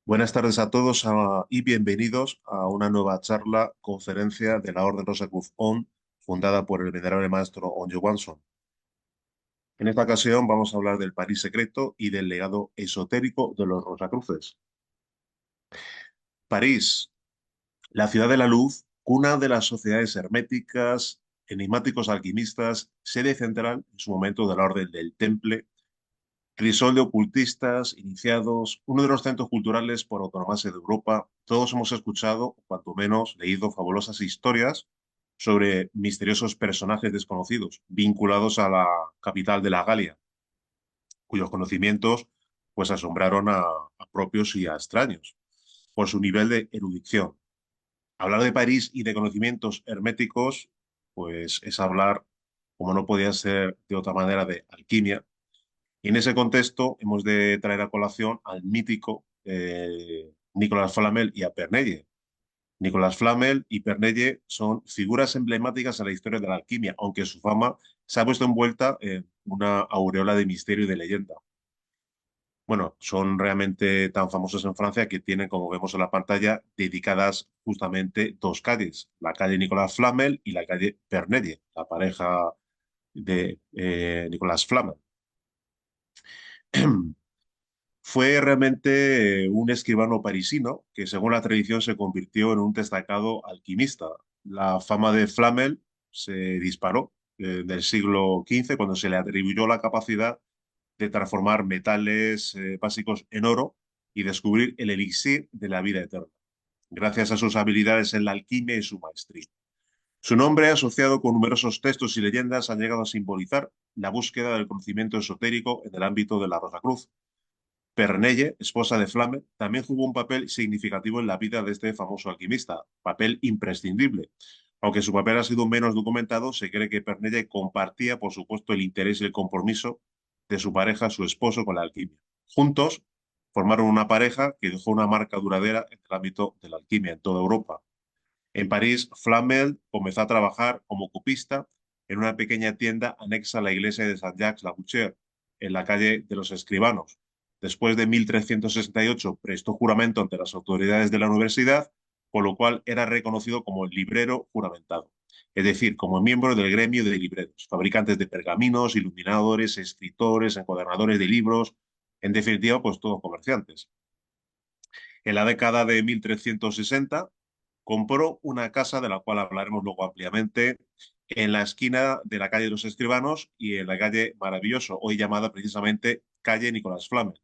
Buenas tardes a todos y bienvenidos a una nueva charla, conferencia de la Orden Rosacruz ON, fundada por el venerable maestro Onge Wanson. En esta ocasión vamos a hablar del París secreto y del legado esotérico de los Rosacruces. París, la ciudad de la luz, cuna de las sociedades herméticas, enigmáticos alquimistas, sede central en su momento de la Orden del Temple, crisol de ocultistas, iniciados, uno de los centros culturales por antonomasia de Europa. Todos hemos escuchado, o cuanto menos, leído fabulosas historias sobre misteriosos personajes desconocidos vinculados a la capital de la Galia, cuyos conocimientos pues asombraron a propios y a extraños por su nivel de erudición. Hablar de París y de conocimientos herméticos pues es hablar, como no podía ser de otra manera, de alquimia. Y en ese contexto hemos de traer a colación al mítico Nicolas Flamel y a Pernelle. Nicolas Flamel y Pernelle son figuras emblemáticas en la historia de la alquimia, aunque su fama se ha puesto envuelta en una aureola de misterio y de leyenda. Bueno, son realmente tan famosos en Francia que tienen, como vemos en la pantalla, dedicadas justamente dos calles, la calle Nicolas Flamel y la calle Pernelle, la pareja de Nicolas Flamel. Fue realmente un escribano parisino que, según la tradición, se convirtió en un destacado alquimista. La fama de Flamel se disparó del siglo XV cuando se le atribuyó la capacidad de transformar metales básicos en oro y descubrir el elixir de la vida eterna, gracias a sus habilidades en la alquimia y su maestría. Su nombre, asociado con numerosos textos y leyendas, ha llegado a simbolizar la búsqueda del conocimiento esotérico en el ámbito de la Rosacruz. Pernelle, esposa de Flamme, también jugó un papel significativo en la vida de este famoso alquimista, papel imprescindible. Aunque su papel ha sido menos documentado, se cree que Pernelle compartía, por supuesto, el interés y el compromiso de su pareja, su esposo, con la alquimia. Juntos formaron una pareja que dejó una marca duradera en el ámbito de la alquimia en toda Europa. En París, Flamel comenzó a trabajar como copista en una pequeña tienda anexa a la iglesia de Saint-Jacques-la-Boucherie, en la calle de los Escribanos. Después de 1368 prestó juramento ante las autoridades de la universidad, con lo cual era reconocido como librero juramentado, es decir, como miembro del gremio de libreros, fabricantes de pergaminos, iluminadores, escritores, encuadernadores de libros, en definitiva, pues todos comerciantes. En la década de 1360 compró una casa de la cual hablaremos luego ampliamente en la esquina de la calle de los Escribanos y en la calle Maravilloso, hoy llamada precisamente calle Nicolás Flamel,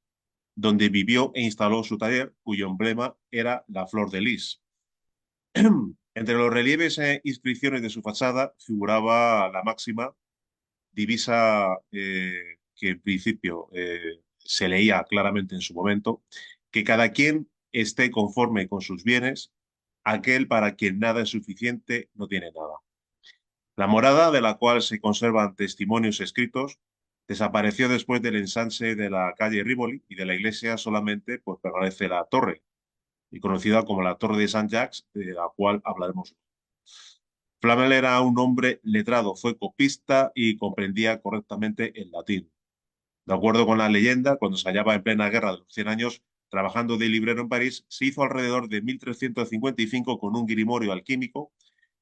donde vivió e instaló su taller, cuyo emblema era la flor de lis. Entre los relieves e inscripciones de su fachada figuraba la máxima divisa que en principio se leía claramente en su momento, que cada quien esté conforme con sus bienes, aquel para quien nada es suficiente no tiene nada. La morada, de la cual se conservan testimonios escritos, desapareció después del ensanche de la calle Rivoli y de la iglesia solamente pues, permanece la torre, y conocida como la Torre de Saint-Jacques, de la cual hablaremos. Flamel era un hombre letrado, fue copista y comprendía correctamente el latín. De acuerdo con la leyenda, cuando se hallaba en plena guerra de los 100 años, trabajando de librero en París, se hizo alrededor de 1355 con un grimorio alquímico.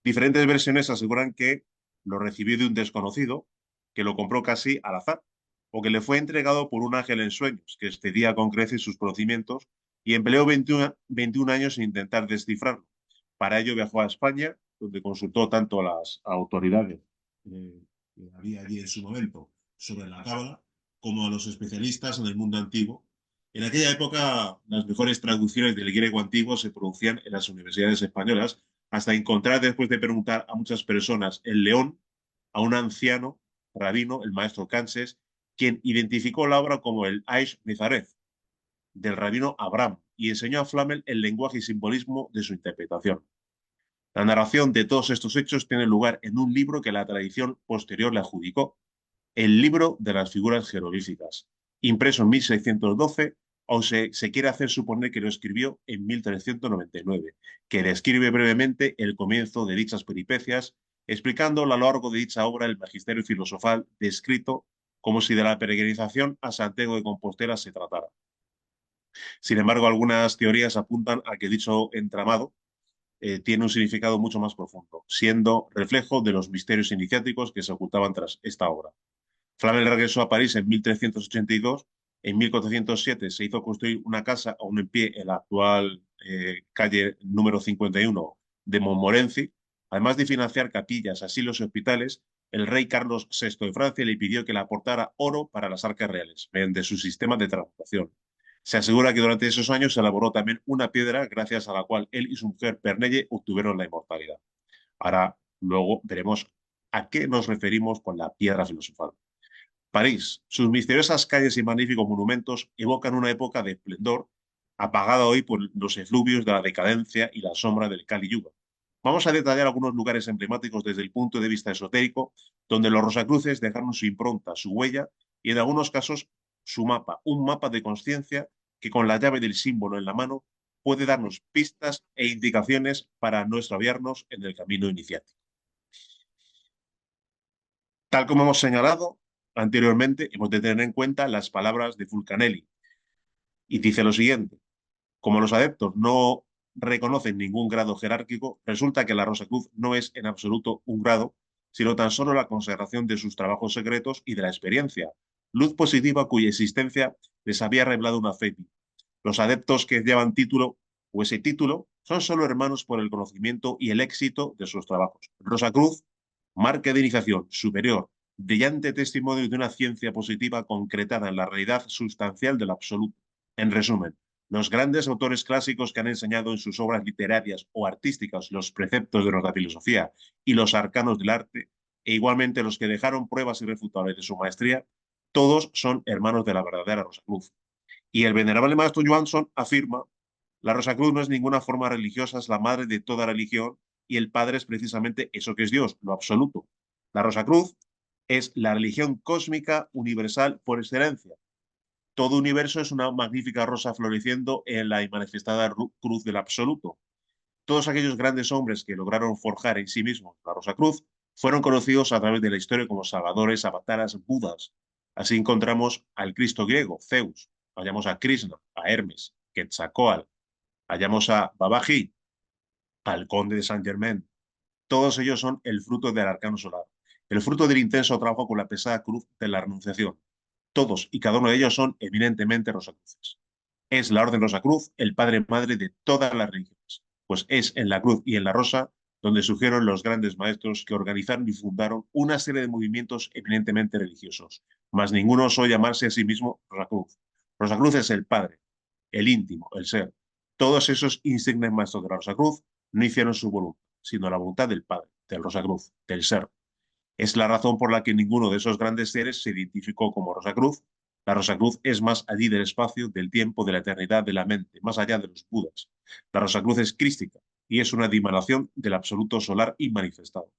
Diferentes versiones aseguran que lo recibió de un desconocido, que lo compró casi al azar, o que le fue entregado por un ángel en sueños, que excedía con creces sus conocimientos y empleó 21 años en intentar descifrarlo. Para ello viajó a España, donde consultó tanto a las autoridades que había allí en su momento sobre la cábala, como a los especialistas en el mundo antiguo. En aquella época, las mejores traducciones del griego antiguo se producían en las universidades españolas, hasta encontrar, después de preguntar a muchas personas, en León, a un anciano rabino, el maestro Canses, quien identificó la obra como el Aish Mizaret, del rabino Abraham, y enseñó a Flamel el lenguaje y simbolismo de su interpretación. La narración de todos estos hechos tiene lugar en un libro que la tradición posterior le adjudicó, el libro de las figuras jeroglíficas, impreso en 1612, o se quiere hacer suponer que lo escribió en 1399, que describe brevemente el comienzo de dichas peripecias, explicando a lo largo de dicha obra el magisterio filosofal descrito como si de la peregrinación a Santiago de Compostela se tratara. Sin embargo, algunas teorías apuntan a que dicho entramado tiene un significado mucho más profundo, siendo reflejo de los misterios iniciáticos que se ocultaban tras esta obra. Flamel regresó a París en 1382. En 1407 se hizo construir una casa aún en pie en la actual calle número 51 de Montmorency. Además de financiar capillas, asilos y hospitales, el rey Carlos VI de Francia le pidió que le aportara oro para las arcas reales, mediante su sistema de transmutación. Se asegura que durante esos años se elaboró también una piedra gracias a la cual él y su mujer Pernelle obtuvieron la inmortalidad. Ahora, luego veremos a qué nos referimos con la piedra filosofal. París, sus misteriosas calles y magníficos monumentos evocan una época de esplendor apagada hoy por los efluvios de la decadencia y la sombra del Kali Yuga. Vamos a detallar algunos lugares emblemáticos desde el punto de vista esotérico, donde los Rosacruces dejaron su impronta, su huella y en algunos casos su mapa, un mapa de conciencia que con la llave del símbolo en la mano puede darnos pistas e indicaciones para no extraviarnos en el camino iniciático. Tal como hemos señalado anteriormente, hemos de tener en cuenta las palabras de Fulcanelli y dice lo siguiente: como los adeptos no reconocen ningún grado jerárquico, resulta que la Rosacruz no es en absoluto un grado, sino tan solo la consagración de sus trabajos secretos y de la experiencia, luz positiva cuya existencia les había revelado una fe. Los adeptos que llevan título o ese título son solo hermanos por el conocimiento y el éxito de sus trabajos. Rosacruz, marca de iniciación superior, brillante testimonio de una ciencia positiva concretada en la realidad sustancial del absoluto. En resumen, los grandes autores clásicos que han enseñado en sus obras literarias o artísticas los preceptos de nuestra filosofía y los arcanos del arte, e igualmente los que dejaron pruebas irrefutables de su maestría, todos son hermanos de la verdadera Rosacruz. Y el venerable maestro Johansson afirma: la Rosacruz no es ninguna forma religiosa, es la madre de toda religión y el Padre es precisamente eso que es Dios, lo absoluto. La Rosacruz es la religión cósmica universal por excelencia. Todo universo es una magnífica rosa floreciendo en la manifestada cruz del absoluto. Todos aquellos grandes hombres que lograron forjar en sí mismos la Rosacruz fueron conocidos a través de la historia como salvadores, avataras, budas. Así encontramos al Cristo griego, Zeus, hallamos a Krishna, a Hermes, Quetzalcóatl, hallamos a Babaji, al conde de Saint Germain. Todos ellos son el fruto del arcano solar, el fruto del intenso trabajo con la pesada cruz de la renunciación. Todos y cada uno de ellos son eminentemente rosacruces. Es la Orden Rosacruz el padre madre de todas las religiones, pues es en la cruz y en la rosa donde surgieron los grandes maestros que organizaron y fundaron una serie de movimientos eminentemente religiosos, mas ninguno osó llamarse a sí mismo Rosacruz. Rosacruz es el padre, el íntimo, el ser. Todos esos insignes maestros de la Rosacruz no hicieron su voluntad, sino la voluntad del padre, del Rosacruz, del ser. Es la razón por la que ninguno de esos grandes seres se identificó como Rosacruz. La Rosacruz es más allí del espacio, del tiempo, de la eternidad, de la mente, más allá de los Budas. La Rosacruz es crística y es una dimanación del absoluto solar inmanifestado.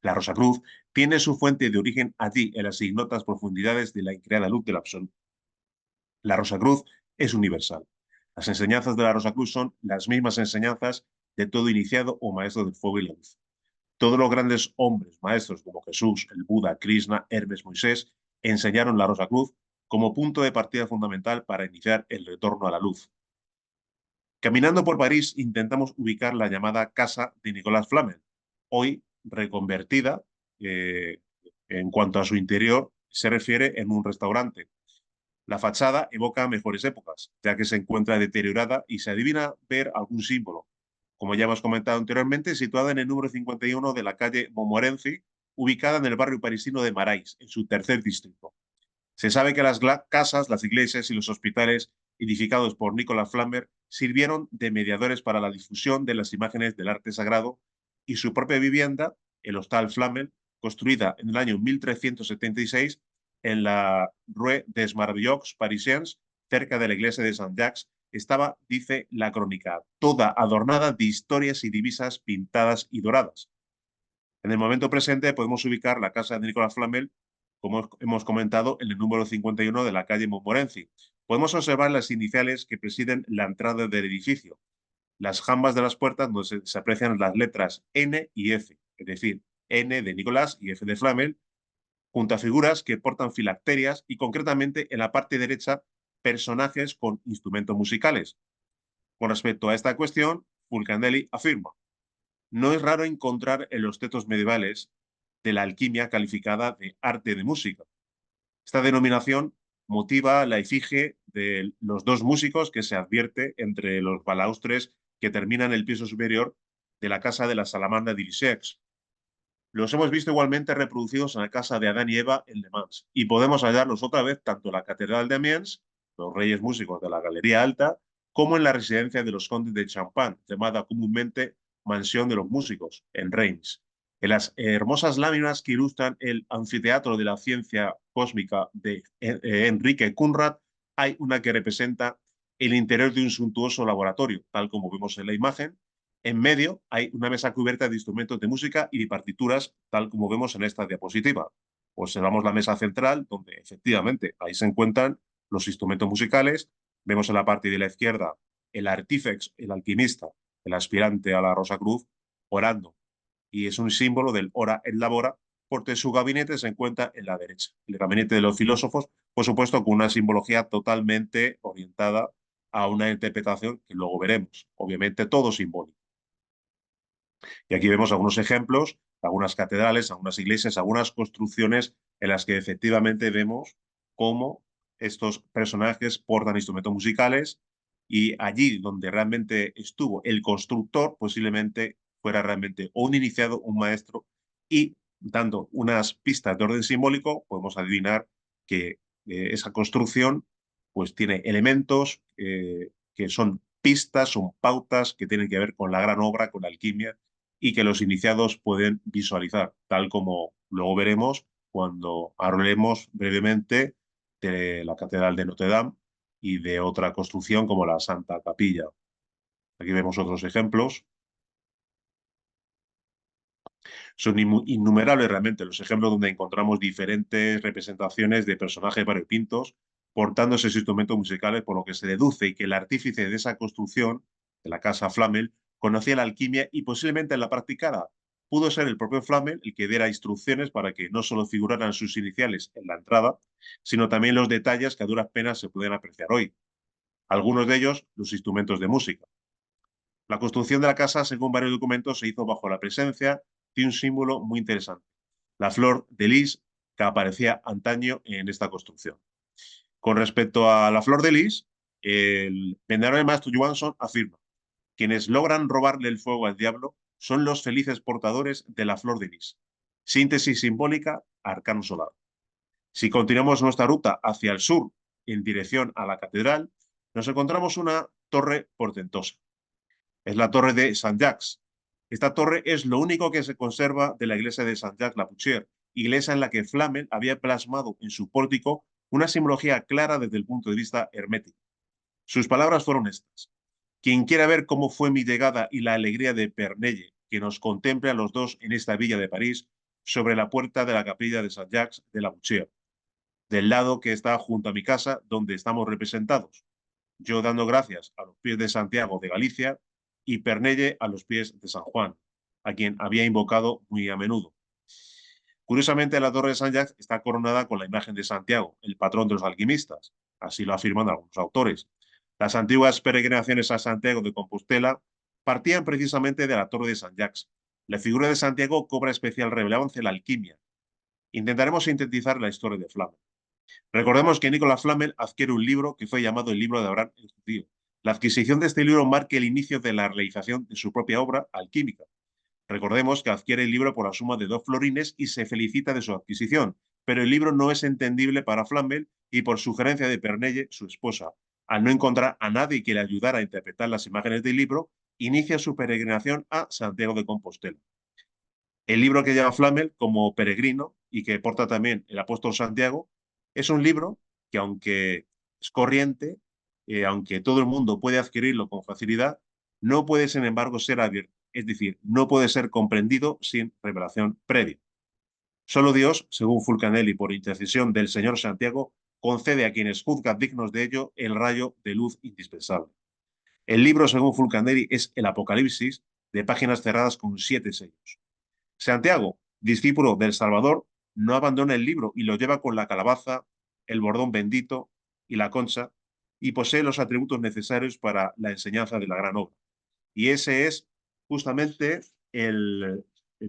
La Rosacruz tiene su fuente de origen allí, en las ignotas profundidades de la increada luz del absoluto. La Rosacruz es universal. Las enseñanzas de la Rosacruz son las mismas enseñanzas de todo iniciado o maestro del fuego y la luz. Todos los grandes hombres, maestros como Jesús, el Buda, Krishna, Hermes, Moisés, enseñaron la Rosacruz como punto de partida fundamental para iniciar el retorno a la luz. Caminando por París intentamos ubicar la llamada Casa de Nicolas Flamel, hoy reconvertida en cuanto a su interior se refiere en un restaurante. La fachada evoca mejores épocas, ya que se encuentra deteriorada y se adivina ver algún símbolo. Como ya hemos comentado anteriormente, situada en el número 51 de la calle Montmorency, ubicada en el barrio parisino de Marais, en su tercer distrito. Se sabe que las casas, las iglesias y los hospitales edificados por Nicolas Flamel sirvieron de mediadores para la difusión de las imágenes del arte sagrado, y su propia vivienda, el Hostal Flamel, construida en el año 1376 en la Rue des Marbilloux Parisiens, cerca de la iglesia de Saint-Jacques, estaba, dice la crónica, toda adornada de historias y divisas pintadas y doradas. En el momento presente podemos ubicar la casa de Nicolas Flamel, como hemos comentado, en el número 51 de la calle Montmorency. Podemos observar las iniciales que presiden la entrada del edificio, las jambas de las puertas donde se aprecian las letras N y F, es decir, N de Nicolás y F de Flamel, junto a figuras que portan filacterias y concretamente en la parte derecha personajes con instrumentos musicales. Con respecto a esta cuestión, Fulcanelli afirma: no es raro encontrar en los textos medievales de la alquimia calificada de arte de música. Esta denominación motiva la efigie de los dos músicos que se advierte entre los balaustres que terminan el piso superior de la casa de la Salamandra de Lisieux. Los hemos visto igualmente reproducidos en la casa de Adán y Eva en Le Mans, y podemos hallarlos otra vez tanto en la Catedral de Amiens, los reyes músicos de la Galería Alta, como en la residencia de los condes de Champagne, llamada comúnmente Mansión de los Músicos, en Reims. En las hermosas láminas que ilustran el anfiteatro de la ciencia cósmica de Enrique Kunrad, hay una que representa el interior de un suntuoso laboratorio, tal como vemos en la imagen. En medio hay una mesa cubierta de instrumentos de música y de partituras, tal como vemos en esta diapositiva. Observamos la mesa central, donde efectivamente ahí se encuentran los instrumentos musicales. Vemos en la parte de la izquierda el artífex, el alquimista, el aspirante a la Rosa Cruz, orando. Y es un símbolo del ora et labora, porque su gabinete se encuentra en la derecha. El gabinete de los filósofos, por supuesto, con una simbología totalmente orientada a una interpretación que luego veremos. Obviamente todo simbólico. Y aquí vemos algunos ejemplos, algunas catedrales, algunas iglesias, algunas construcciones en las que efectivamente vemos cómo estos personajes portan instrumentos musicales, y allí donde realmente estuvo el constructor posiblemente fuera realmente un iniciado, un maestro, y dando unas pistas de orden simbólico podemos adivinar que esa construcción pues tiene elementos que son pistas, son pautas que tienen que ver con la gran obra, con la alquimia, y que los iniciados pueden visualizar, tal como luego veremos cuando hablemos brevemente de la Catedral de Notre Dame y de otra construcción como la Santa Capilla. Aquí vemos otros ejemplos. Son innumerables realmente los ejemplos donde encontramos diferentes representaciones de personajes variopintos portando esos instrumentos musicales, por lo que se deduce que el artífice de esa construcción, de la casa Flamel, conocía la alquimia y posiblemente la practicara. Pudo ser el propio Flamel el que diera instrucciones para que no solo figuraran sus iniciales en la entrada, sino también los detalles que a duras penas se pueden apreciar hoy. Algunos de ellos, los instrumentos de música. La construcción de la casa, según varios documentos, se hizo bajo la presencia de un símbolo muy interesante: la flor de lis, que aparecía antaño en esta construcción. Con respecto a la flor de lis, el venerable maestro Johansson afirma: quienes logran robarle el fuego al diablo son los felices portadores de la flor de lis. Síntesis simbólica, arcano solar. Si continuamos nuestra ruta hacia el sur, en dirección a la catedral, nos encontramos una torre portentosa. Es la torre de Saint-Jacques. Esta torre es lo único que se conserva de la iglesia de Saint-Jacques-la-Pouchière, iglesia en la que Flamel había plasmado en su pórtico una simbología clara desde el punto de vista hermético. Sus palabras fueron estas: quien quiera ver cómo fue mi llegada y la alegría de Pernelle, que nos contemple a los dos en esta villa de París, sobre la puerta de la capilla de Saint-Jacques de la Pouchière, del lado que está junto a mi casa, donde estamos representados. Yo dando gracias a los pies de Santiago de Galicia y Pernelle a los pies de San Juan, a quien había invocado muy a menudo. Curiosamente, la torre de San Jacques está coronada con la imagen de Santiago, el patrón de los alquimistas. Así lo afirman algunos autores. Las antiguas peregrinaciones a Santiago de Compostela partían precisamente de la torre de San Jacques. La figura de Santiago cobra especial relevancia en la alquimia. Intentaremos sintetizar la historia de Flamel. Recordemos que Nicolas Flamel adquiere un libro que fue llamado el libro de Abraham el judío. La adquisición de este libro marca el inicio de la realización de su propia obra alquímica. Recordemos que adquiere el libro por la suma de 2 florines y se felicita de su adquisición, pero el libro no es entendible para Flamel y, por sugerencia de Pernelle, su esposa, al no encontrar a nadie que le ayudara a interpretar las imágenes del libro, inicia su peregrinación a Santiago de Compostela. El libro que lleva Flamel como peregrino y que porta también el apóstol Santiago es un libro que, aunque es corriente, aunque todo el mundo puede adquirirlo con facilidad, no puede, sin embargo, ser abierto. Es decir, no puede ser comprendido sin revelación previa. Solo Dios, según Fulcanelli, por intercesión del Señor Santiago, concede a quienes juzgan dignos de ello el rayo de luz indispensable. El libro, según Fulcanelli, es el Apocalipsis, de páginas cerradas con 7 sellos. Santiago, discípulo del Salvador, no abandona el libro y lo lleva con la calabaza, el bordón bendito y la concha, y posee los atributos necesarios para la enseñanza de la gran obra. Y ese es justamente el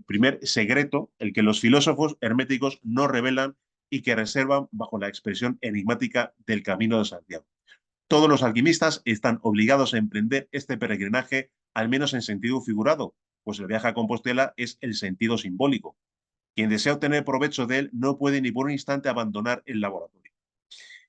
primer secreto, el que los filósofos herméticos no revelan y que reservan bajo la expresión enigmática del Camino de Santiago. Todos los alquimistas están obligados a emprender este peregrinaje, al menos en sentido figurado, pues el viaje a Compostela es el sentido simbólico. Quien desea obtener provecho de él no puede ni por un instante abandonar el laboratorio.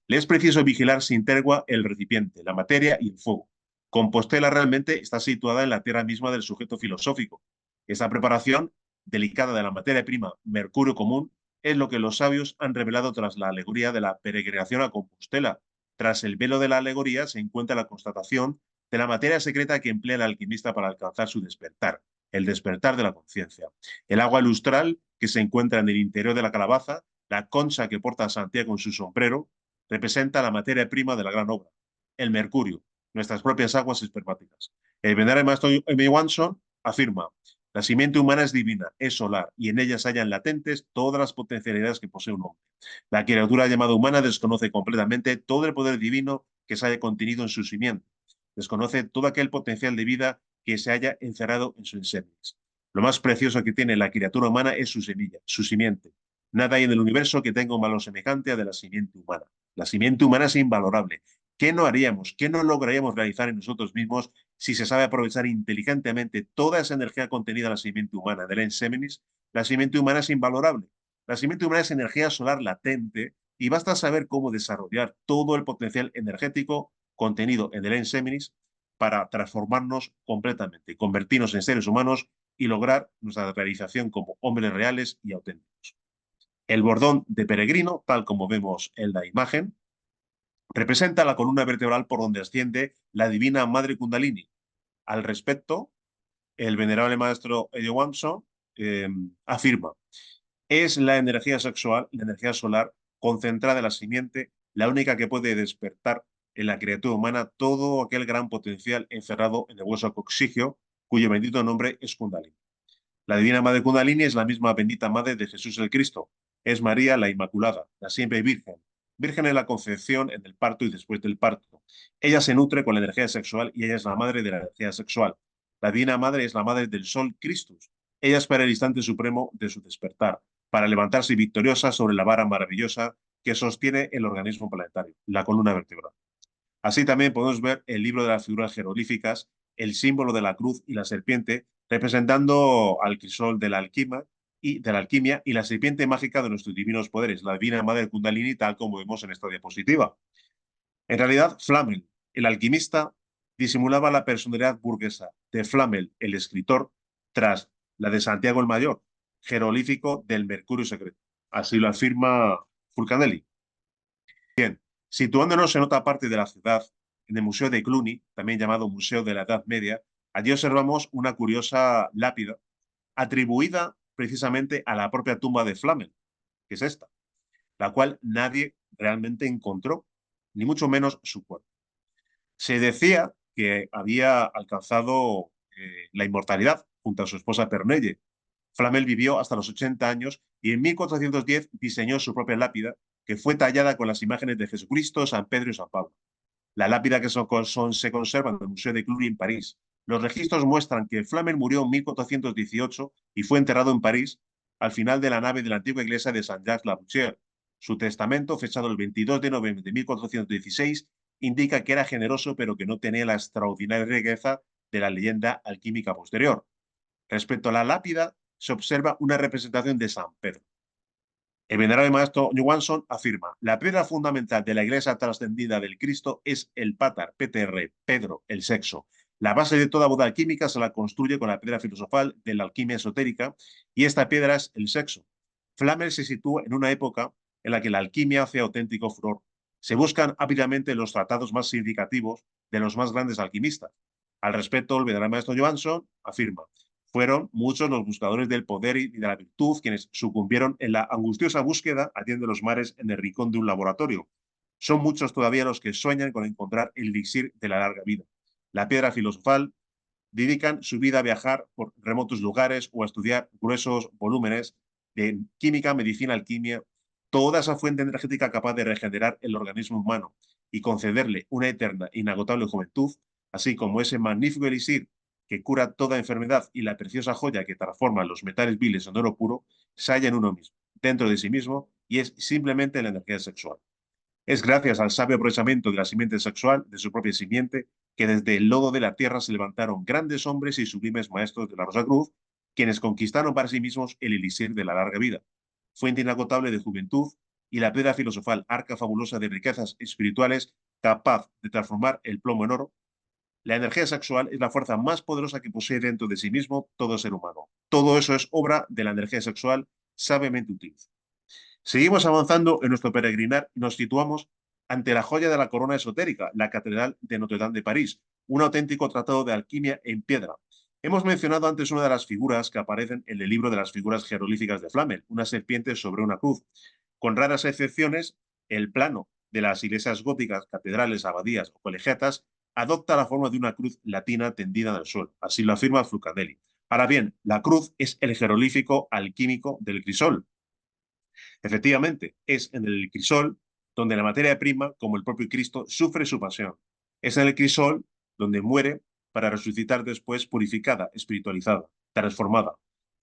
Le es preciso vigilar sin tregua el recipiente, la materia y el fuego. Compostela realmente está situada en la tierra misma del sujeto filosófico. Esa preparación delicada de la materia prima, mercurio común, es lo que los sabios han revelado tras la alegoría de la peregrinación a Compostela. Tras el velo de la alegoría se encuentra la constatación de la materia secreta que emplea el alquimista para alcanzar su despertar, el despertar de la conciencia. El agua lustral que se encuentra en el interior de la calabaza, la concha que porta Santiago en su sombrero, representa la materia prima de la gran obra, el mercurio, nuestras propias aguas espermáticas. El venerable maestro M. Watson afirma, la simiente humana es divina, es solar, y en ella se hallan latentes todas las potencialidades que posee un hombre. La criatura llamada humana desconoce completamente todo el poder divino que se haya contenido en su simiente. Desconoce todo aquel potencial de vida que se haya encerrado en su ensémenes. Lo más precioso que tiene la criatura humana es su semilla, su simiente. Nada hay en el universo que tenga un valor semejante a de la simiente humana. La simiente humana es invalorable. ¿Qué no haríamos? ¿Qué no lograríamos realizar en nosotros mismos si se sabe aprovechar inteligentemente toda esa energía contenida en la simiente humana del Enseminis? La simiente humana es invalorable. La simiente humana es energía solar latente y basta saber cómo desarrollar todo el potencial energético contenido en el Enseminis para transformarnos completamente, convertirnos en seres humanos y lograr nuestra realización como hombres reales y auténticos. El bordón de peregrino, tal como vemos en la imagen, representa la columna vertebral por donde asciende la divina Madre Kundalini. Al respecto, el venerable maestro Eddie Watson afirma, es la energía sexual, la energía solar concentrada en la simiente, la única que puede despertar en la criatura humana todo aquel gran potencial encerrado en el hueso coxigio, cuyo bendito nombre es Kundalini. La divina Madre Kundalini es la misma bendita Madre de Jesús el Cristo. Es María la Inmaculada, la siempre Virgen. Virgen en la concepción, en el parto y después del parto. Ella se nutre con la energía sexual y ella es la madre de la energía sexual. La divina Madre es la madre del Sol Christus. Ella espera el instante supremo de su despertar, para levantarse victoriosa sobre la vara maravillosa que sostiene el organismo planetario, la columna vertebral. Así también podemos ver el libro de las figuras jeroglíficas, el símbolo de la cruz y la serpiente, representando al crisol de la alquimia y la serpiente mágica de nuestros divinos poderes, la divina madre Kundalini, tal como vemos en esta diapositiva. En realidad, Flamel, el alquimista, disimulaba la personalidad burguesa de Flamel, el escritor, tras la de Santiago el Mayor, jeroglífico del Mercurio secreto. Así lo afirma Fulcanelli. Situándonos en otra parte de la ciudad, en el Museo de Cluny, también llamado Museo de la Edad Media, allí observamos una curiosa lápida atribuida precisamente a la propia tumba de Flamel, que es esta, la cual nadie realmente encontró, ni mucho menos su cuerpo. Se decía que había alcanzado la inmortalidad junto a su esposa Pernelle. Flamel vivió hasta los 80 años y en 1410 diseñó su propia lápida, que fue tallada con las imágenes de Jesucristo, San Pedro y San Pablo. La lápida que se conserva en el Museo de Cluny en París. Los registros muestran que Flamel murió en 1418 y fue enterrado en París al final de la nave de la antigua iglesia de Saint-Jacques-la-Boucherie. Su testamento, fechado el 22 de noviembre de 1416, indica que era generoso pero que no tenía la extraordinaria riqueza de la leyenda alquímica posterior. Respecto a la lápida, se observa una representación de San Pedro. El venerable maestro Johansson afirma, la piedra fundamental de la iglesia trascendida del Cristo es el pátar, PTR, Pedro, el sexo. La base de toda boda alquímica se la construye con la piedra filosofal de la alquimia esotérica y esta piedra es el sexo. Flamel se sitúa en una época en la que la alquimia hace auténtico furor. Se buscan ávidamente los tratados más significativos de los más grandes alquimistas. Al respecto, el venerable maestro Johansson afirma, fueron muchos los buscadores del poder y de la virtud quienes sucumbieron en la angustiosa búsqueda allende los mares en el rincón de un laboratorio. Son muchos todavía los que sueñan con encontrar el elixir de la larga vida. La piedra filosofal dedican su vida a viajar por remotos lugares o a estudiar gruesos volúmenes de química, medicina, alquimia toda esa fuente energética capaz de regenerar el organismo humano y concederle una eterna e inagotable juventud, así como ese magnífico elixir que cura toda enfermedad y la preciosa joya que transforma los metales viles en oro puro, se halla en uno mismo, dentro de sí mismo, y es simplemente la energía sexual. Es gracias al sabio aprovechamiento de la simiente sexual, de su propia simiente, que desde el lodo de la tierra se levantaron grandes hombres y sublimes maestros de la Rosa Cruz, quienes conquistaron para sí mismos el elixir de la larga vida, fuente inagotable de juventud y la piedra filosofal, arca fabulosa de riquezas espirituales, capaz de transformar el plomo en oro. La energía sexual es la fuerza más poderosa que posee dentro de sí mismo todo ser humano. Todo eso es obra de la energía sexual sabiamente utilizada. Seguimos avanzando en nuestro peregrinar y nos situamos ante la joya de la corona esotérica, la Catedral de Notre Dame de París, un auténtico tratado de alquimia en piedra. Hemos mencionado antes una de las figuras que aparecen en el libro de las figuras jeroglíficas de Flamel, una serpiente sobre una cruz. Con raras excepciones, el plano de las iglesias góticas, catedrales, abadías o colegiatas adopta la forma de una cruz latina tendida en el suelo. Así lo afirma Flucadelli. Ahora bien, la cruz es el jeroglífico alquímico del crisol. Efectivamente, es en el crisol donde la materia prima, como el propio Cristo, sufre su pasión. Es en el crisol donde muere para resucitar después purificada, espiritualizada, transformada.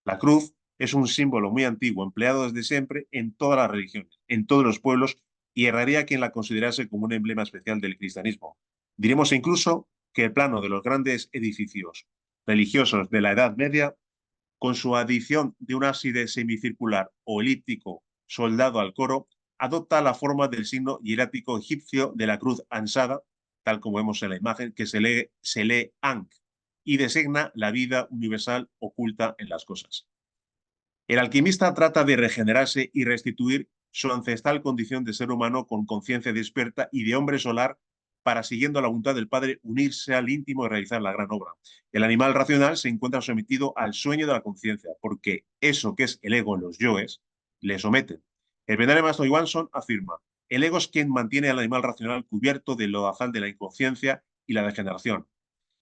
La cruz es un símbolo muy antiguo, empleado desde siempre en todas las religiones, en todos los pueblos, y erraría quien la considerase como un emblema especial del cristianismo. Diremos incluso que el plano de los grandes edificios religiosos de la Edad Media, con su adición de un ábside semicircular o elíptico soldado al coro, adopta la forma del signo hierático egipcio de la cruz ansada, tal como vemos en la imagen, que se lee Ankh, y designa la vida universal oculta en las cosas. El alquimista trata de regenerarse y restituir su ancestral condición de ser humano con conciencia despierta y de hombre solar para, siguiendo la voluntad del Padre, unirse al íntimo y realizar la gran obra. El animal racional se encuentra sometido al sueño de la conciencia, porque eso que es el ego en los yoes le someten. El venerable maestro Johansson afirma: el ego es quien mantiene al animal racional cubierto del lodazal de la inconsciencia y la degeneración.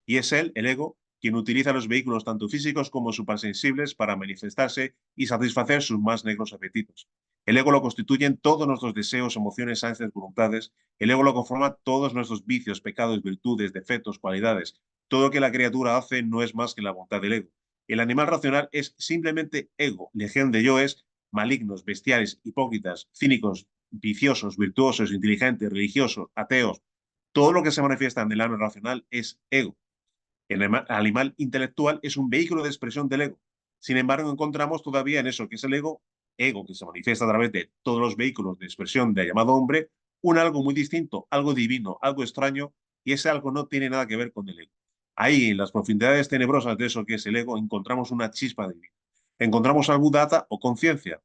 Y es él, el ego, quien utiliza los vehículos tanto físicos como supersensibles para manifestarse y satisfacer sus más negros apetitos. El ego lo constituyen todos nuestros deseos, emociones, ansias, voluntades. El ego lo conforma todos nuestros vicios, pecados, virtudes, defectos, cualidades. Todo lo que la criatura hace no es más que la voluntad del ego. El animal racional es simplemente ego, legión de yoes, malignos, bestiales, hipócritas, cínicos, viciosos, virtuosos, inteligentes, religiosos, ateos. Todo lo que se manifiesta en el alma racional es ego. El animal intelectual es un vehículo de expresión del ego. Sin embargo, encontramos todavía en eso que es el ego, ego que se manifiesta a través de todos los vehículos de expresión del llamado hombre, un algo muy distinto, algo divino, algo extraño, y ese algo no tiene nada que ver con el ego. Ahí, en las profundidades tenebrosas de eso que es el ego, encontramos una chispa divina. Encontramos al Buddhata o conciencia.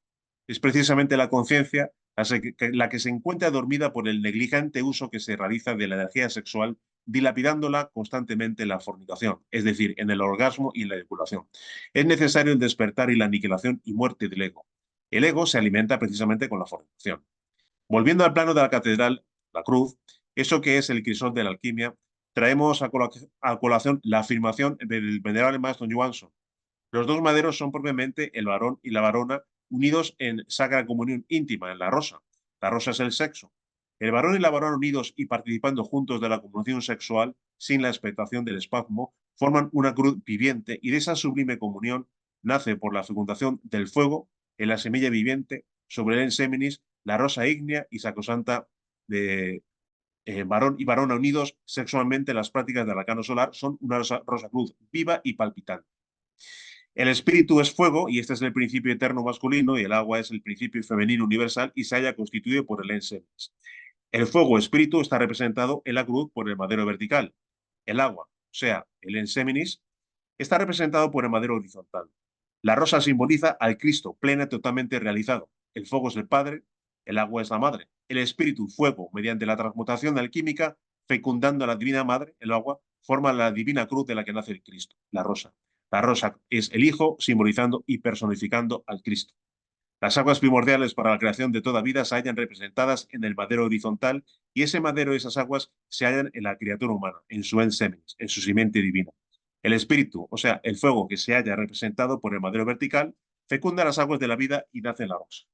Es precisamente la conciencia la que se encuentra dormida por el negligente uso que se realiza de la energía sexual, dilapidándola constantemente en la fornicación, es decir, en el orgasmo y en la eyaculación. Es necesario el despertar y la aniquilación y muerte del ego. El ego se alimenta precisamente con la fornicación. Volviendo al plano de la catedral, la cruz, eso que es el crisol de la alquimia, traemos a colación la afirmación del venerable maestro Johansson. Los dos maderos son propiamente el varón y la varona unidos en sacra comunión íntima, en la rosa. La rosa es el sexo. El varón y la varona unidos y participando juntos de la comunión sexual, sin la expectación del espasmo, forman una cruz viviente, y de esa sublime comunión nace por la fecundación del fuego en la semilla viviente sobre el enseminis, la rosa ígnea y sacrosanta de varón y varona unidos sexualmente. Las prácticas del arcano solar son una rosa cruz viva y palpitante. El espíritu es fuego, y este es el principio eterno masculino, y el agua es el principio femenino universal, y se haya constituido por el ensemes. El fuego espíritu está representado en la cruz por el madero vertical. El agua, o sea, el enseminis, está representado por el madero horizontal. La rosa simboliza al Cristo pleno y totalmente realizado. El fuego es el Padre, el agua es la Madre. El espíritu, fuego, mediante la transmutación alquímica, fecundando a la divina Madre, el agua, forma la divina cruz de la que nace el Cristo, la rosa. La rosa es el Hijo, simbolizando y personificando al Cristo. Las aguas primordiales para la creación de toda vida se hallan representadas en el madero horizontal, y ese madero y esas aguas se hallan en la criatura humana, en su ensemen, en su simiente divina. El espíritu, o sea, el fuego que se halla representado por el madero vertical, fecunda las aguas de la vida y nace la rosa.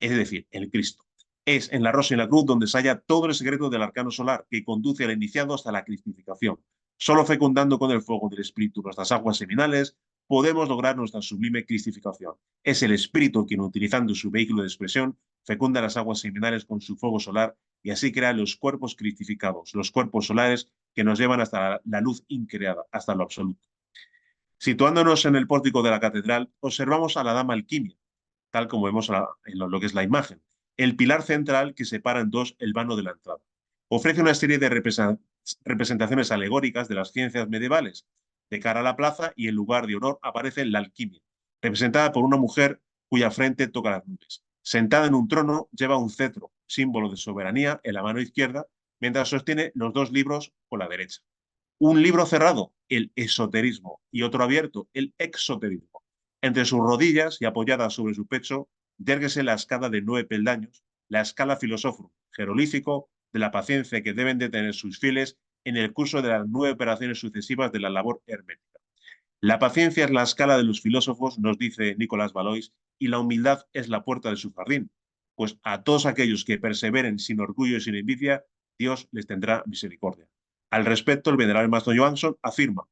es decir, el Cristo. Es en la rosa y en la cruz donde se halla todo el secreto del arcano solar que conduce al iniciado hasta la cristificación. Solo fecundando con el fuego del Espíritu nuestras aguas seminales podemos lograr nuestra sublime cristificación. Es el Espíritu quien, utilizando su vehículo de expresión, fecunda las aguas seminales con su fuego solar y así crea los cuerpos cristificados, los cuerpos solares que nos llevan hasta la luz increada, hasta lo absoluto. Situándonos en el pórtico de la catedral, observamos a la dama alquimia, tal como vemos en lo que es la imagen, el pilar central que separa en dos el vano de la entrada. Ofrece una serie de representaciones alegóricas de las ciencias medievales. De cara a la plaza y en lugar de honor aparece la alquimia, representada por una mujer cuya frente toca las nubes. Sentada en un trono, lleva un cetro, símbolo de soberanía, en la mano izquierda, mientras sostiene los dos libros con la derecha. Un libro cerrado, el esoterismo, y otro abierto, el exoterismo. Entre sus rodillas y apoyada sobre su pecho, yérguese la escala de 9 peldaños, la escala filosofrum, jerolífico, de la paciencia que deben de tener sus fieles en el curso de las 9 operaciones sucesivas de la labor hermética. La paciencia es la escala de los filósofos, nos dice Nicolás Valois, y la humildad es la puerta de su jardín, pues a todos aquellos que perseveren sin orgullo y sin envidia, Dios les tendrá misericordia. Al respecto, el venerable Maestro Johansson afirma: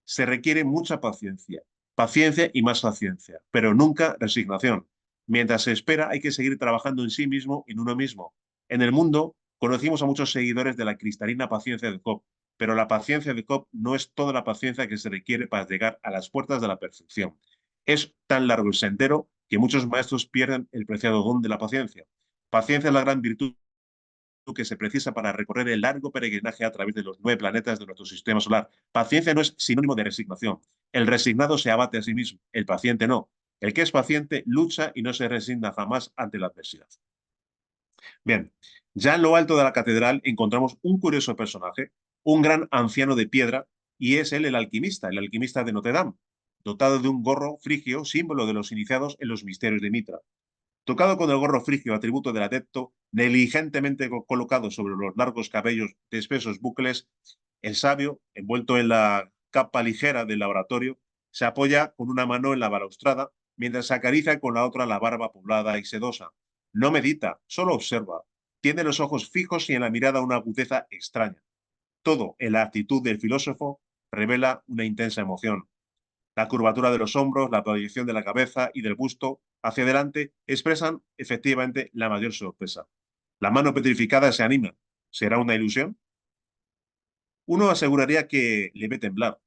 se requiere mucha paciencia, paciencia y más paciencia, pero nunca resignación. Mientras se espera, hay que seguir trabajando en sí mismo y en uno mismo. En el mundo, conocimos a muchos seguidores de la cristalina paciencia de Job, pero la paciencia de Job no es toda la paciencia que se requiere para llegar a las puertas de la perfección. Es tan largo el sendero que muchos maestros pierden el preciado don de la paciencia. Paciencia es la gran virtud que se precisa para recorrer el largo peregrinaje a través de los 9 planetas de nuestro sistema solar. Paciencia no es sinónimo de resignación. El resignado se abate a sí mismo, el paciente no. El que es paciente lucha y no se resigna jamás ante la adversidad. Bien, ya en lo alto de la catedral encontramos un curioso personaje, un gran anciano de piedra, y es él el alquimista de Notre Dame, dotado de un gorro frigio, símbolo de los iniciados en los misterios de Mitra. Tocado con el gorro frigio, atributo del adepto, negligentemente colocado sobre los largos cabellos de espesos bucles, el sabio, envuelto en la capa ligera del laboratorio, se apoya con una mano en la balaustrada, mientras se acaricia con la otra la barba poblada y sedosa. No medita, solo observa. Tiene los ojos fijos y en la mirada una agudeza extraña. Todo en la actitud del filósofo revela una intensa emoción. La curvatura de los hombros, la proyección de la cabeza y del busto hacia adelante expresan efectivamente la mayor sorpresa. La mano petrificada se anima. ¿Será una ilusión? Uno aseguraría que le ve temblar.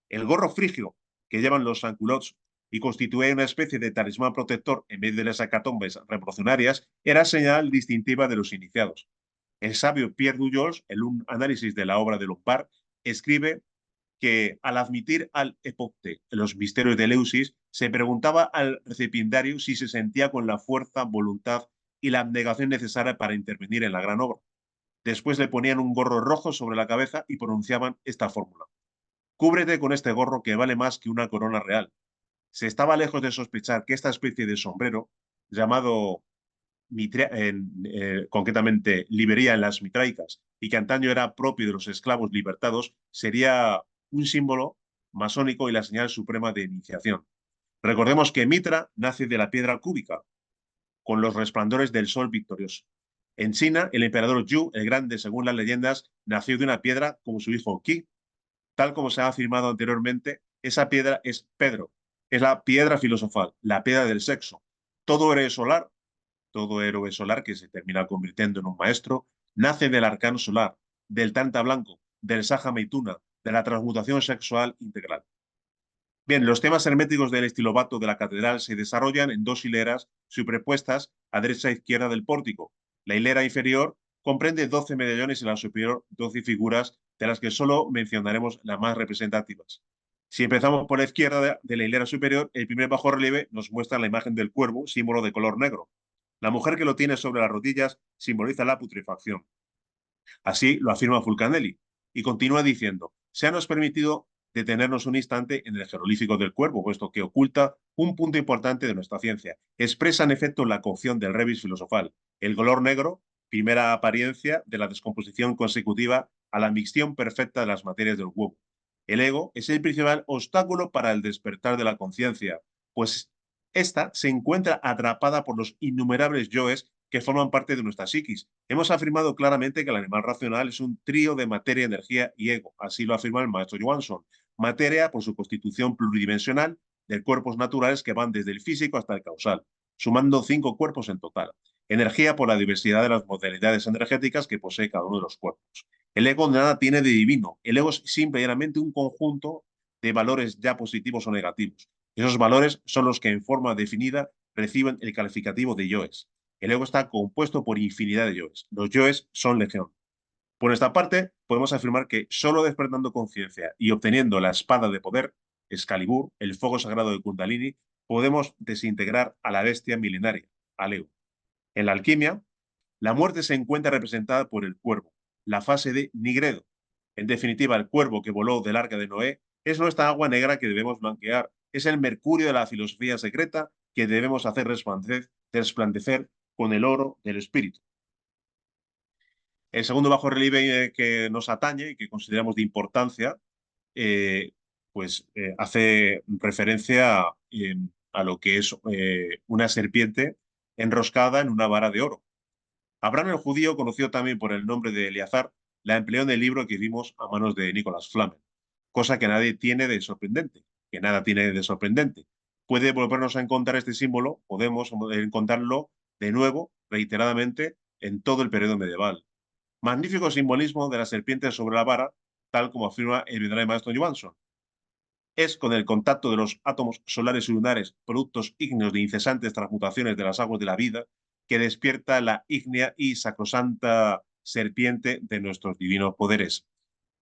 El gorro frigio que llevan los sanculots y constituye una especie de talismán protector en medio de las hecatombes revolucionarias era señal distintiva de los iniciados. El sabio Pierre Dujos, en un análisis de la obra de Lombard, escribe que al admitir al epopte los misterios de Eleusis, se preguntaba al recipiendario si se sentía con la fuerza, voluntad y la abnegación necesaria para intervenir en la gran obra. Después le ponían un gorro rojo sobre la cabeza y pronunciaban esta fórmula: cúbrete con este gorro que vale más que una corona real. Se estaba lejos de sospechar que esta especie de sombrero, llamado concretamente Libería en las Mitraicas, y que antaño era propio de los esclavos libertados, sería un símbolo masónico y la señal suprema de iniciación. Recordemos que Mitra nace de la piedra cúbica, con los resplandores del sol victorioso. En China, el emperador Yu, el Grande, según las leyendas, nació de una piedra como su hijo Qi. Tal como se ha afirmado anteriormente, esa piedra es Pedro, es la piedra filosofal, la piedra del sexo. Todo héroe solar, todo héroe solar que se termina convirtiendo en un maestro, nace del arcano solar, del Tanta Blanco, del Saja Meituna, de la transmutación sexual integral. Bien, los temas herméticos del estilobato de la catedral se desarrollan en dos hileras superpuestas a derecha e izquierda del pórtico. La hilera inferior comprende 12 medallones y la superior 12 figuras, de las que solo mencionaremos las más representativas. Si empezamos por la izquierda de la hilera superior, el primer bajo relieve nos muestra la imagen del cuervo, símbolo de color negro. La mujer que lo tiene sobre las rodillas simboliza la putrefacción. Así lo afirma Fulcanelli. Y continúa diciendo: se nos permitido detenernos un instante en el jerolífico del cuervo, puesto que oculta un punto importante de nuestra ciencia. Expresa en efecto la cocción del rebis filosofal. El color negro, primera apariencia de la descomposición consecutiva a la mixción perfecta de las materias del huevo. El ego es el principal obstáculo para el despertar de la conciencia, pues Esta se encuentra atrapada por los innumerables yoes que forman parte de nuestra psiquis. Hemos afirmado claramente que el animal racional es un trío de materia, energía y ego. Así lo afirma el maestro Johansson. Materia por su constitución pluridimensional de cuerpos naturales que van desde el físico hasta el causal, sumando 5 cuerpos en total. Energía por la diversidad de las modalidades energéticas que posee cada uno de los cuerpos. El ego nada tiene de divino. El ego es simplemente un conjunto de valores ya positivos o negativos. Esos valores son los que en forma definida reciben el calificativo de yoes. El ego está compuesto por infinidad de yoes. Los yoes son legión. Por esta parte, podemos afirmar que solo despertando conciencia y obteniendo la espada de poder, Excalibur, el fuego sagrado de Kundalini, podemos desintegrar a la bestia milenaria, al ego. En la alquimia, la muerte se encuentra representada por el cuervo, la fase de Nigredo. En definitiva, el cuervo que voló del arca de Noé es nuestra agua negra que debemos blanquear, es el mercurio de la filosofía secreta que debemos hacer resplandecer con el oro del espíritu. El segundo bajo relieve que nos atañe y que consideramos de importancia, eh, hace referencia a lo que es una serpiente enroscada en una vara de oro. Abraham el judío, conocido también por el nombre de Eleazar, la empleó en el libro que vimos a manos de Nicholas Flamel, cosa que nadie tiene de sorprendente, que nada tiene de sorprendente. Puede volvernos a encontrar este símbolo, podemos encontrarlo de nuevo, reiteradamente, en todo el periodo medieval. Magnífico simbolismo de la serpiente sobre la vara, tal como afirma el venerable maestro Johansson. Es con el contacto de los átomos solares y lunares, productos ígneos de incesantes transmutaciones de las aguas de la vida, que despierta la ígnea y sacrosanta serpiente de nuestros divinos poderes.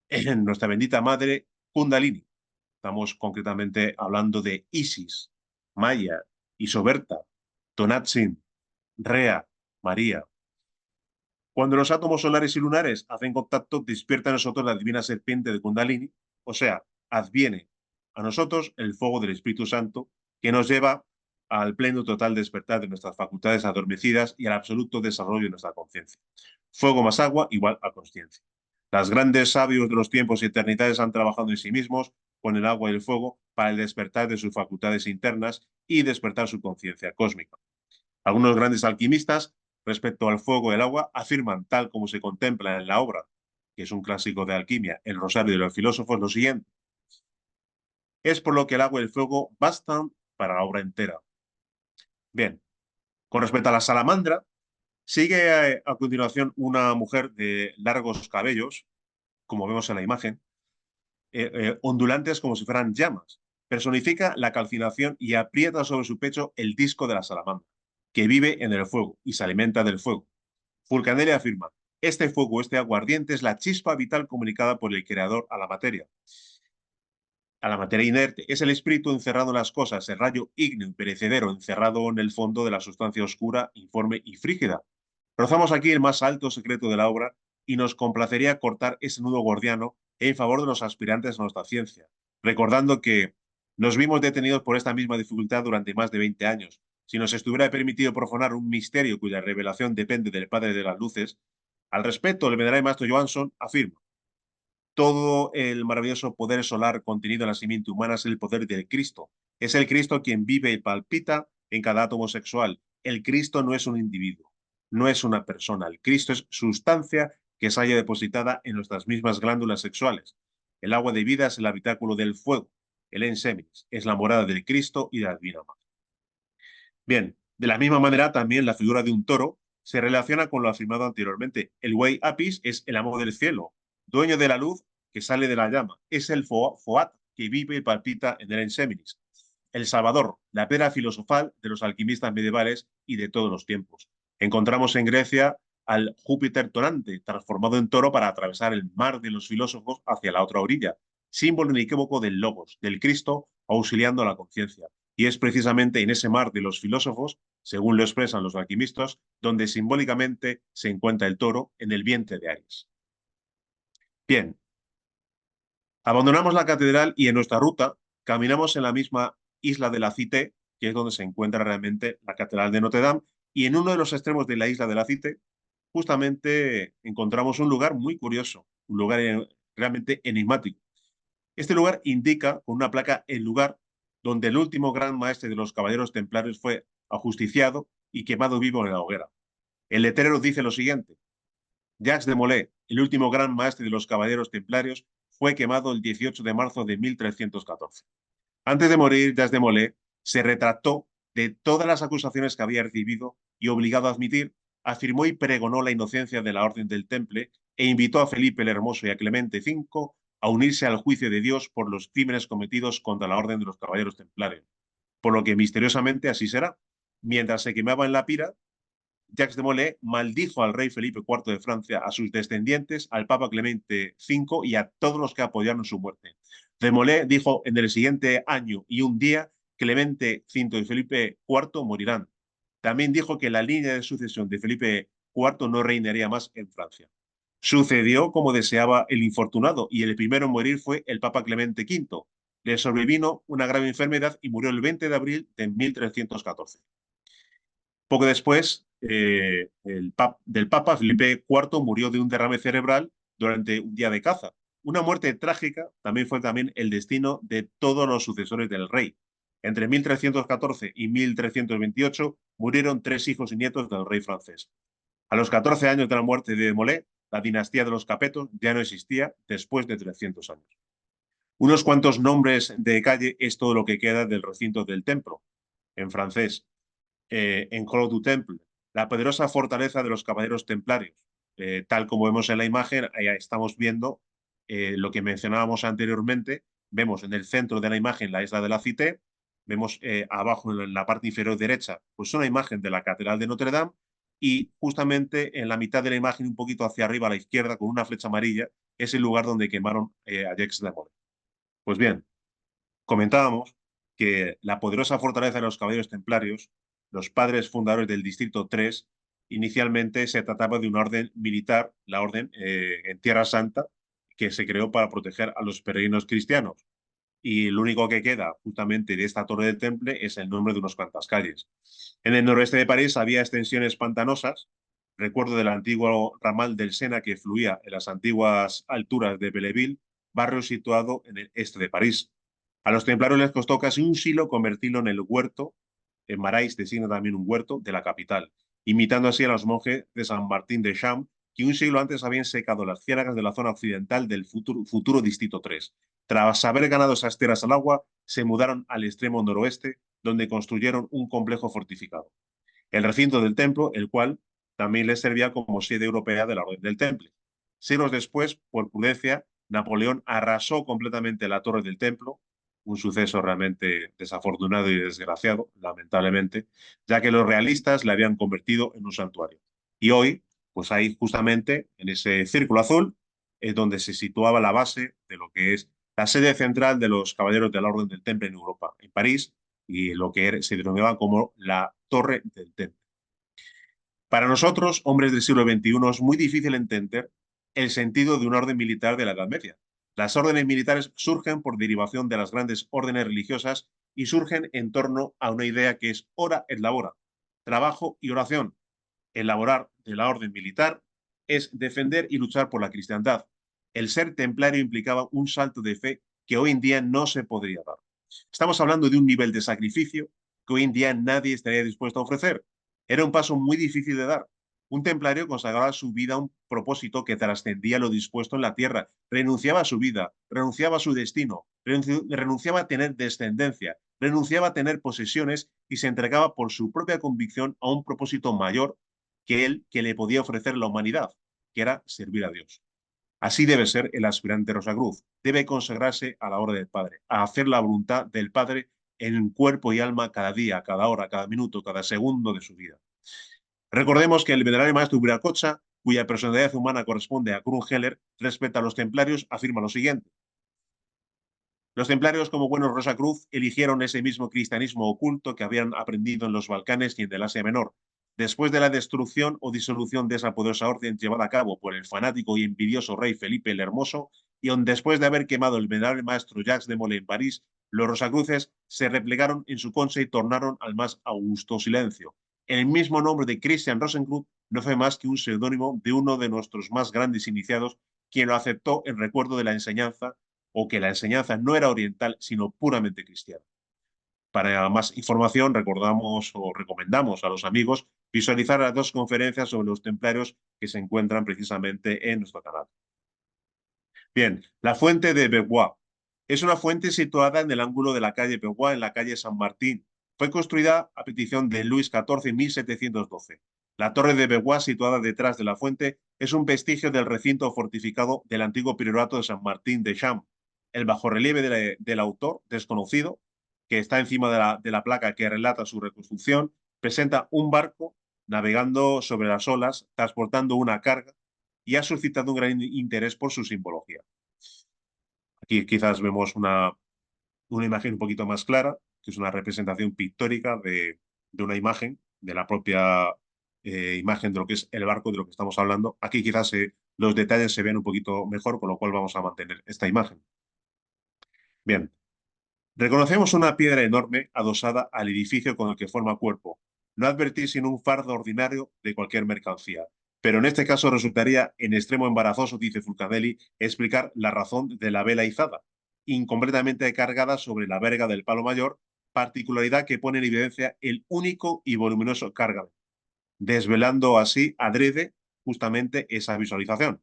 En nuestra bendita madre Kundalini. Estamos concretamente hablando de Isis, Maya, Isoberta, Tonantzin, Rea, María. Cuando los átomos solares y lunares hacen contacto, despierta a nosotros la divina serpiente de Kundalini, o sea, adviene a nosotros el fuego del Espíritu Santo que nos lleva al pleno total despertar de nuestras facultades adormecidas y al absoluto desarrollo de nuestra conciencia. Fuego más agua igual a conciencia. Los grandes sabios de los tiempos y eternidades han trabajado en sí mismos con el agua y el fuego para el despertar de sus facultades internas y despertar su conciencia cósmica. Algunos grandes alquimistas, respecto al fuego y el agua, afirman, tal como se contempla en la obra, que es un clásico de alquimia, El Rosario de los Filósofos, lo siguiente. Es por lo que el agua y el fuego bastan para la obra entera. Bien, con respecto a la salamandra, sigue a continuación una mujer de largos cabellos, como vemos en la imagen, ondulantes como si fueran llamas. Personifica la calcinación y aprieta sobre su pecho el disco de la salamandra, que vive en el fuego y se alimenta del fuego. Fulcanelli afirma, este fuego, este aguardiente es la chispa vital comunicada por el creador a la materia inerte. Es el espíritu encerrado en las cosas, el rayo ígneo y perecedero encerrado en el fondo de la sustancia oscura, informe y frígida. Rozamos aquí el más alto secreto de la obra y nos complacería cortar ese nudo gordiano en favor de los aspirantes a nuestra ciencia, recordando que nos vimos detenidos por esta misma dificultad durante más de 20 años. Si nos estuviera permitido profanar un misterio cuya revelación depende del Padre de las Luces, al respecto, el venerable maestro Johansson afirma: todo el maravilloso poder solar contenido en la simiente humana es el poder del Cristo. Es el Cristo quien vive y palpita en cada átomo sexual. El Cristo no es un individuo, no es una persona. El Cristo es sustancia que se halla depositada en nuestras mismas glándulas sexuales. El agua de vida es el habitáculo del fuego. El enseminis es la morada del Cristo y de la Divina Madre. Bien, de la misma manera también la figura de un toro se relaciona con lo afirmado anteriormente. El Wei Apis es el amo del cielo, dueño de la luz que sale de la llama. Es el Foat que vive y palpita en el Enseminis. El Salvador, la piedra filosofal de los alquimistas medievales y de todos los tiempos. Encontramos en Grecia al Júpiter tonante, transformado en toro para atravesar el mar de los filósofos hacia la otra orilla, símbolo inequívoco del Logos, del Cristo, auxiliando a la conciencia. Y es precisamente en ese mar de los filósofos, según lo expresan los alquimistas, donde simbólicamente se encuentra el toro en el vientre de Aries. Bien, abandonamos la catedral y en nuestra ruta caminamos en la misma isla de la Cité, que es donde se encuentra realmente la catedral de Notre Dame, y en uno de los extremos de la isla de la Cité, justamente encontramos un lugar muy curioso, un lugar realmente enigmático. Este lugar indica con una placa el lugar donde el último gran maestre de los caballeros templarios fue ajusticiado y quemado vivo en la hoguera. El letrero dice lo siguiente: Jacques de Molay, el último gran maestre de los caballeros templarios, fue quemado el 18 de marzo de 1314. Antes de morir, Jacques de Molay se retractó de todas las acusaciones que había recibido y, obligado a admitir, afirmó y pregonó la inocencia de la Orden del Temple e invitó a Felipe el Hermoso y a Clemente V a unirse al juicio de Dios por los crímenes cometidos contra la Orden de los Caballeros Templarios, por lo que misteriosamente así será. Mientras se quemaba en la pira, Jacques de Molay maldijo al rey Felipe IV de Francia, a sus descendientes, al Papa Clemente V y a todos los que apoyaron su muerte. De Molay dijo: en el siguiente año y un día, Clemente V y Felipe IV morirán. También dijo que la línea de sucesión de Felipe IV no reinaría más en Francia. Sucedió como deseaba el infortunado, y el primero en morir fue el Papa Clemente V. Le sobrevino una grave enfermedad y murió el 20 de abril de 1314. Poco después, del Papa, Felipe IV murió de un derrame cerebral durante un día de caza. Una muerte trágica también fue también el destino de todos los sucesores del rey. Entre 1314 y 1328 murieron 3 hijos y nietos del rey francés. A los 14 años de la muerte de Molé, la dinastía de los Capetos ya no existía después de 300 años. Unos cuantos nombres de calle es todo lo que queda del recinto del templo, en francés: en Clos du Temple, la poderosa fortaleza de los caballeros templarios. Tal como vemos en la imagen, ahí estamos viendo lo que mencionábamos anteriormente. Vemos en el centro de la imagen la isla de la Cité, vemos abajo en la parte inferior derecha pues una imagen de la Catedral de Notre Dame, y justamente en la mitad de la imagen, un poquito hacia arriba a la izquierda, con una flecha amarilla, es el lugar donde quemaron a Jacques de Molay. Pues bien, comentábamos que la poderosa fortaleza de los caballeros templarios, los padres fundadores del Distrito 3, inicialmente se trataba de una orden militar, la orden en Tierra Santa, que se creó para proteger a los peregrinos cristianos. Y lo único que queda justamente de esta torre del temple es el nombre de unas cuantas calles. En el noroeste de París había extensiones pantanosas, recuerdo del antiguo ramal del Sena que fluía en las antiguas alturas de Belleville, barrio situado en el este de París. A los templarios les costó casi un siglo convertirlo en el huerto, en Marais designa también un huerto, de la capital, imitando así a los monjes de San Martín de Champs, que un siglo antes habían secado las ciénagas de la zona occidental del futuro Distrito 3. Tras haber ganado esas tierras al agua, se mudaron al extremo noroeste, donde construyeron un complejo fortificado, el recinto del templo, el cual también les servía como sede europea de la Orden del Temple. Siglos después, por prudencia, Napoleón arrasó completamente la torre del templo, un suceso realmente desafortunado y desgraciado, lamentablemente, ya que los realistas le habían convertido en un santuario. Y hoy, pues ahí justamente, en ese círculo azul, es donde se situaba la base de lo que es la sede central de los Caballeros de la Orden del Temple en Europa, en París, y lo que se denominaba como la Torre del Temple. Para nosotros, hombres del siglo XXI, es muy difícil entender el sentido de una orden militar de la Edad Media. Las órdenes militares surgen por derivación de las grandes órdenes religiosas y surgen en torno a una idea que es ora et labora, trabajo y oración. Elaborar de la orden militar es defender y luchar por la cristiandad. El ser templario implicaba un salto de fe que hoy en día no se podría dar. Estamos hablando de un nivel de sacrificio que hoy en día nadie estaría dispuesto a ofrecer. Era un paso muy difícil de dar. Un templario consagraba su vida a un propósito que trascendía lo dispuesto en la tierra. Renunciaba a su vida, renunciaba a su destino, renunciaba a tener descendencia, renunciaba a tener posesiones y se entregaba por su propia convicción a un propósito mayor que él, que le podía ofrecer la humanidad, que era servir a Dios. Así debe ser el aspirante Rosacruz. Debe consagrarse a la obra del Padre, a hacer la voluntad del Padre en cuerpo y alma cada día, cada hora, cada minuto, cada segundo de su vida. Recordemos que el venerario maestro Viracocha, cuya personalidad humana corresponde a Krumheller, respecto a los templarios, afirma lo siguiente: los templarios, como buenos Rosacruz, eligieron ese mismo cristianismo oculto que habían aprendido en los Balcanes y en el Asia Menor. Después de la destrucción o disolución de esa poderosa orden llevada a cabo por el fanático y envidioso rey Felipe el Hermoso, y después de haber quemado el venerable maestro Jacques de Molay en París, los rosacruces se replegaron en su concha y tornaron al más augusto silencio. El mismo nombre de Christian Rosenkreuz no fue más que un seudónimo de uno de nuestros más grandes iniciados, quien lo aceptó en recuerdo de la enseñanza, o que la enseñanza no era oriental, sino puramente cristiana. Para más información, recordamos o recomendamos a los amigos visualizar las dos conferencias sobre los templarios que se encuentran precisamente en nuestro canal. Bien, la fuente de Beauvoir. Es una fuente situada en el ángulo de la calle Beauvoir, en la calle San Martín. Fue construida a petición de Luis XIV en 1712. La torre de Beauvoir, situada detrás de la fuente, es un vestigio del recinto fortificado del antiguo priorato de San Martín de Champs. El bajorrelieve del autor, desconocido, que está encima de la placa que relata su reconstrucción, presenta un barco navegando sobre las olas, transportando una carga, y ha suscitado un gran interés por su simbología. Aquí quizás vemos una imagen un poquito más clara, que es una representación pictórica de una imagen, de la propia imagen de lo que es el barco de lo que estamos hablando. Aquí quizás los detalles se vean un poquito mejor, con lo cual vamos a mantener esta imagen. Bien, reconocemos una piedra enorme adosada al edificio con el que forma cuerpo. No advertir sino un fardo ordinario de cualquier mercancía. Pero en este caso resultaría en extremo embarazoso, dice Fulcanelli, explicar la razón de la vela izada, incompletamente cargada sobre la verga del palo mayor, particularidad que pone en evidencia el único y voluminoso cargamento, desvelando así adrede justamente esa visualización.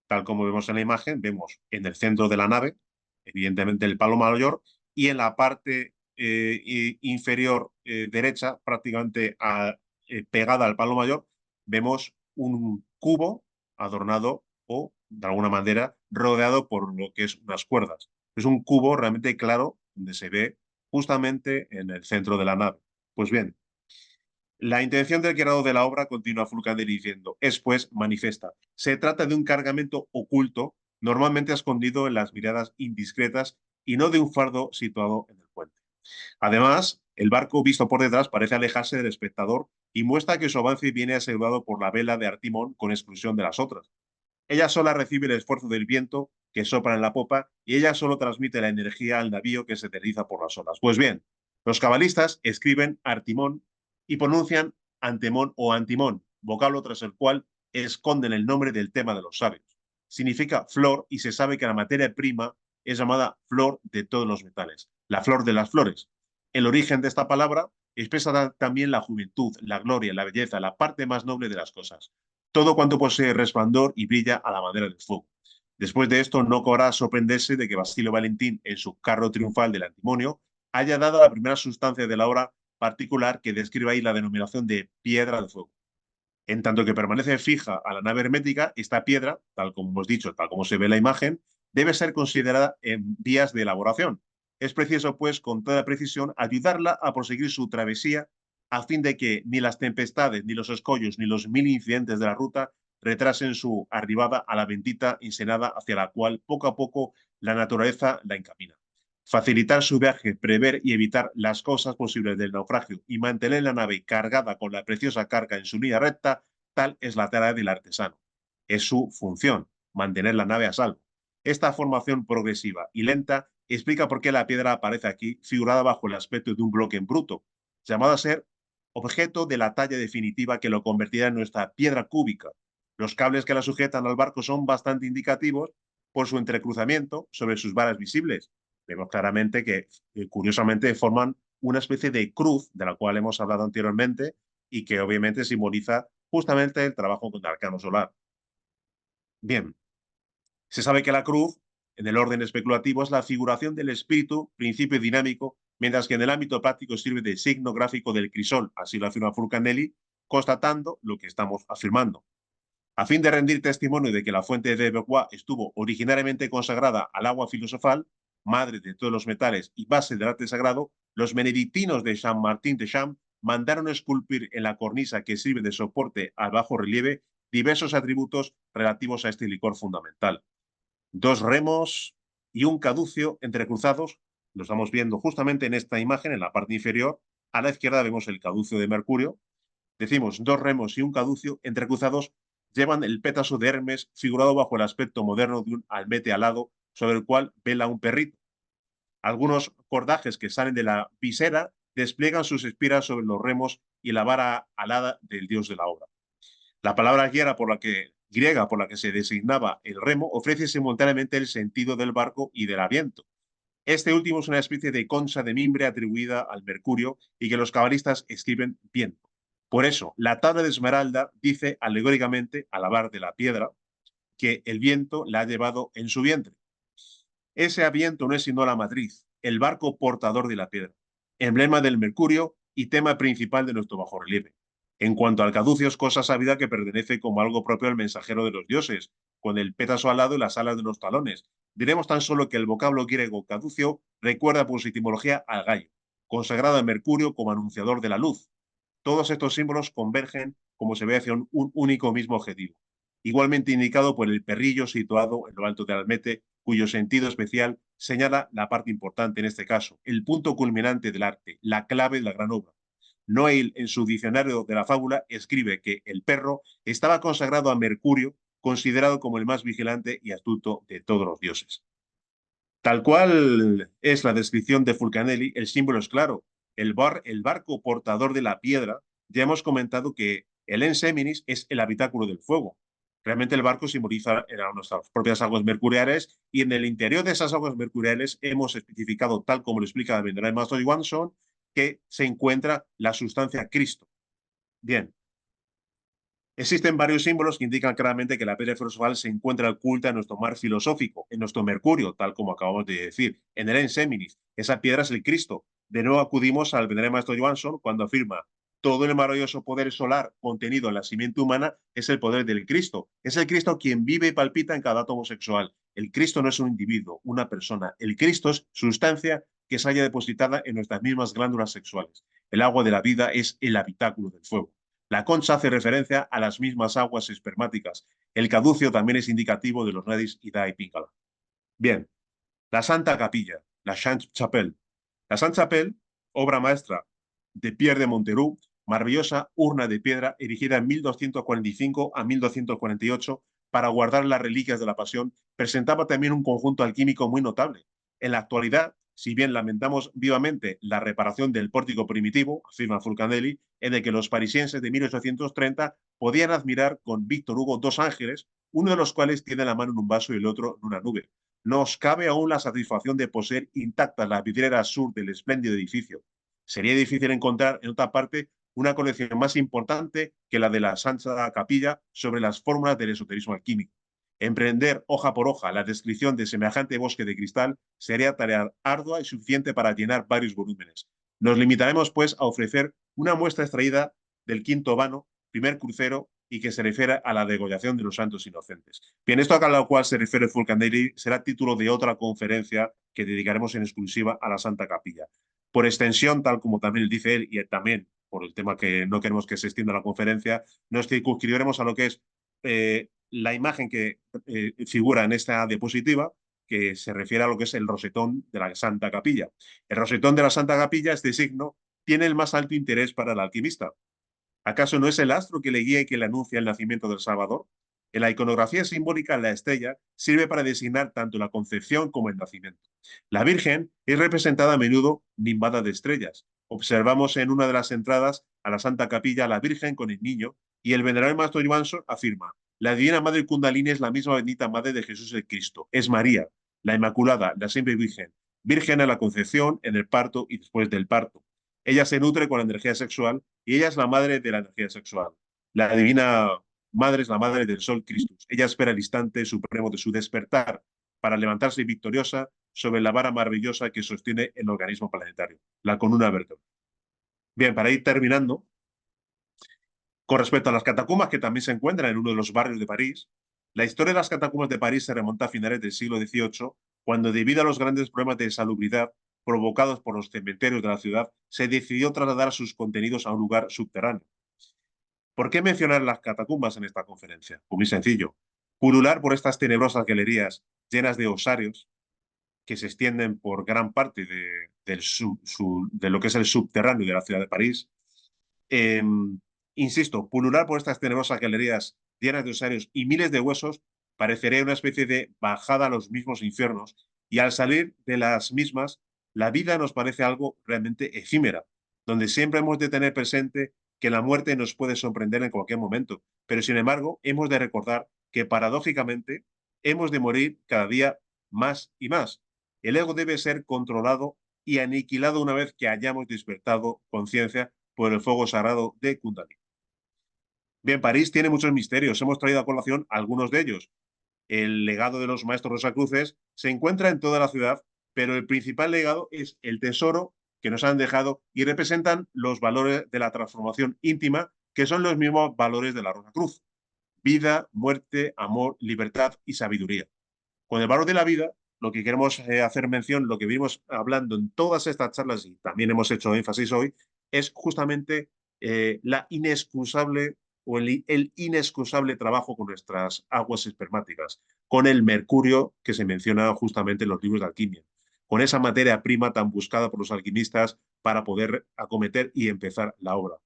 Tal como vemos en la imagen, vemos en el centro de la nave, evidentemente el palo mayor, y en la parte inferior derecha, prácticamente pegada al palo mayor, vemos un cubo adornado o, de alguna manera, rodeado por lo que es unas cuerdas. Es un cubo realmente claro, donde se ve justamente en el centro de la nave. Pues bien, la intención del creador de la obra, continúa Fulcanelli diciendo, es pues manifiesta. Se trata de un cargamento oculto, normalmente escondido en las miradas indiscretas y no de un fardo situado en el puente. Además, el barco visto por detrás parece alejarse del espectador y muestra que su avance viene asegurado por la vela de artimón con exclusión de las otras. Ella sola recibe el esfuerzo del viento que sopla en la popa y ella solo transmite la energía al navío que se desliza por las olas. Pues bien, los cabalistas escriben artimón y pronuncian antemón o antimón, vocablo tras el cual esconden el nombre del tema de los sabios. Significa flor y se sabe que la materia prima es llamada flor de todos los metales, la flor de las flores. El origen de esta palabra expresa también la juventud, la gloria, la belleza, la parte más noble de las cosas. Todo cuanto posee resplandor y brilla a la manera del fuego. Después de esto, no cabrá sorprenderse de que Basilio Valentín, en su carro triunfal del antimonio, haya dado la primera sustancia de la obra particular que describe ahí la denominación de piedra de fuego. En tanto que permanece fija a la nave hermética, esta piedra, tal como hemos dicho, tal como se ve en la imagen, debe ser considerada en vías de elaboración. Es preciso, pues, con toda precisión, ayudarla a proseguir su travesía a fin de que ni las tempestades, ni los escollos, ni los mil incidentes de la ruta retrasen su arribada a la bendita ensenada hacia la cual poco a poco la naturaleza la encamina. Facilitar su viaje, prever y evitar las causas posibles del naufragio y mantener la nave cargada con la preciosa carga en su línea recta, tal es la tarea del artesano. Es su función, mantener la nave a salvo. Esta formación progresiva y lenta explica por qué la piedra aparece aquí figurada bajo el aspecto de un bloque en bruto, llamado a ser objeto de la talla definitiva que lo convertirá en nuestra piedra cúbica. Los cables que la sujetan al barco son bastante indicativos por su entrecruzamiento sobre sus varas visibles. Vemos claramente que, curiosamente, forman una especie de cruz de la cual hemos hablado anteriormente y que obviamente simboliza justamente el trabajo con el arcano solar. Bien, se sabe que la cruz, en el orden especulativo, es la figuración del espíritu, principio dinámico, mientras que en el ámbito práctico sirve de signo gráfico del crisol, así lo afirma Fulcanelli, constatando lo que estamos afirmando. A fin de rendir testimonio de que la fuente de Beauvoir estuvo originariamente consagrada al agua filosofal, madre de todos los metales y base del arte sagrado, los benedictinos de Saint Martin de Champs mandaron esculpir en la cornisa que sirve de soporte al bajo relieve diversos atributos relativos a este licor fundamental. Dos remos y un caducio entrecruzados, lo estamos viendo justamente en esta imagen, en la parte inferior. A la izquierda vemos el caducio de Mercurio. Decimos, dos remos y un caducio entrecruzados llevan el pétaso de Hermes figurado bajo el aspecto moderno de un almete alado sobre el cual vela un perrito. Algunos cordajes que salen de la visera despliegan sus espiras sobre los remos y la vara alada del dios de la obra. La palabra griega por la que se designaba el remo ofrece simultáneamente el sentido del barco y del aviento. Este último es una especie de concha de mimbre atribuida al Mercurio y que los cabalistas escriben viento. Por eso, la tabla de Esmeralda dice alegóricamente, al hablar de la piedra, que el viento la ha llevado en su vientre. Ese viento no es sino la matriz, el barco portador de la piedra, emblema del Mercurio y tema principal de nuestro bajorrelieve. En cuanto al caducio, es cosa sabida que pertenece como algo propio al mensajero de los dioses, con el pétaso alado y las alas de los talones. Diremos tan solo que el vocablo griego caducio recuerda por su etimología al gallo, consagrado a Mercurio como anunciador de la luz. Todos estos símbolos convergen, como se ve, hacia un único mismo objetivo, igualmente indicado por el perrillo situado en lo alto del almete, cuyo sentido especial señala la parte importante en este caso, el punto culminante del arte, la clave de la gran obra. Noel, en su diccionario de la fábula, escribe que el perro estaba consagrado a Mercurio, considerado como el más vigilante y astuto de todos los dioses. Tal cual es la descripción de Fulcanelli, el símbolo es claro. El barco portador de la piedra, ya hemos comentado que el Enseminis es el habitáculo del fuego. Realmente el barco simboliza nuestras propias aguas mercuriales y en el interior de esas aguas mercuriales hemos especificado, tal como lo explica el maestro Johansson, que se encuentra la sustancia Cristo. Bien, existen varios símbolos que indican claramente que la piedra filosofal se encuentra oculta en nuestro mar filosófico, en nuestro Mercurio, tal como acabamos de decir, en el Enseminis. Esa piedra es el Cristo. De nuevo acudimos al venerable maestro Johansson cuando afirma todo el maravilloso poder solar contenido en la simiente humana es el poder del Cristo. Es el Cristo quien vive y palpita en cada átomo sexual. El Cristo no es un individuo, una persona. El Cristo es sustancia que se haya depositada en nuestras mismas glándulas sexuales. El agua de la vida es el habitáculo del fuego. La concha hace referencia a las mismas aguas espermáticas. El caducio también es indicativo de los nadis Ida y Pingala. Bien, la Santa Capilla, la Sainte-Chapelle. La Sainte-Chapelle, obra maestra de Pierre de Monteroux, maravillosa urna de piedra erigida en 1245 a 1248 para guardar las reliquias de la Pasión, presentaba también un conjunto alquímico muy notable. En la actualidad, si bien lamentamos vivamente la reparación del pórtico primitivo, afirma Fulcanelli, en el que los parisienses de 1830 podían admirar con Víctor Hugo dos ángeles, uno de los cuales tiene la mano en un vaso y el otro en una nube. Nos cabe aún la satisfacción de poseer intactas las vidrieras sur del espléndido edificio. Sería difícil encontrar en otra parte una colección más importante que la de la Santa Capilla sobre las fórmulas del esoterismo alquímico. Emprender hoja por hoja la descripción de semejante bosque de cristal sería tarea ardua y suficiente para llenar varios volúmenes. Nos limitaremos, pues, a ofrecer una muestra extraída del quinto vano, primer crucero, y que se refiere a la degollación de los santos inocentes. Bien, esto a lo cual se refiere Fulcanelli será título de otra conferencia que dedicaremos en exclusiva a la Santa Capilla. Por extensión, tal como también dice él, y también por el tema que no queremos que se extienda la conferencia, nos circunscribiremos a lo que es la imagen que figura en esta diapositiva, que se refiere a lo que es el rosetón de la Santa Capilla. El rosetón de la Santa Capilla, este signo, tiene el más alto interés para el alquimista. ¿Acaso no es el astro que le guía y que le anuncia el nacimiento del Salvador? En la iconografía simbólica, la estrella sirve para designar tanto la concepción como el nacimiento. La Virgen es representada a menudo nimbada de estrellas. Observamos en una de las entradas a la Santa Capilla a la Virgen con el niño y el venerable Maestro Johansson afirma: la Divina Madre Kundalini es la misma bendita Madre de Jesús el Cristo. Es María, la Inmaculada, la siempre Virgen. Virgen a la concepción, en el parto y después del parto. Ella se nutre con la energía sexual y ella es la madre de la energía sexual. La divina madre es la madre del sol Christus. Ella espera el instante supremo de su despertar para levantarse victoriosa sobre la vara maravillosa que sostiene el organismo planetario, la columna vertebral. Bien, para ir terminando, con respecto a las catacumbas que también se encuentran en uno de los barrios de París, la historia de las catacumbas de París se remonta a finales del siglo XVIII, cuando debido a los grandes problemas de salubridad provocados por los cementerios de la ciudad, se decidió trasladar sus contenidos a un lugar subterráneo. ¿Por qué mencionar las catacumbas en esta conferencia? Pues muy sencillo. Pulular por estas tenebrosas galerías llenas de osarios que se extienden por gran parte de lo que es el subterráneo de la ciudad de París. Eh, Insisto, pulular por estas tenebrosas galerías llenas de osarios y miles de huesos parecería una especie de bajada a los mismos infiernos, y al salir de las mismas, la vida nos parece algo realmente efímera, donde siempre hemos de tener presente que la muerte nos puede sorprender en cualquier momento, pero sin embargo hemos de recordar que paradójicamente hemos de morir cada día más y más. El ego debe ser controlado y aniquilado una vez que hayamos despertado conciencia por el fuego sagrado de Kundalini. Bien, París tiene muchos misterios. Hemos traído a colación algunos de ellos. El legado de los maestros Rosacruces se encuentra en toda la ciudad, pero el principal legado es el tesoro que nos han dejado y representan los valores de la transformación íntima, que son los mismos valores de la Rosacruz: vida, muerte, amor, libertad y sabiduría. Con el valor de la vida, lo que queremos hacer mención, lo que venimos hablando en todas estas charlas y también hemos hecho énfasis hoy, es justamente la inexcusable o el inexcusable trabajo con nuestras aguas espermáticas, con el mercurio que se menciona justamente en los libros de alquimia, con esa materia prima tan buscada por los alquimistas para poder acometer y empezar la obra.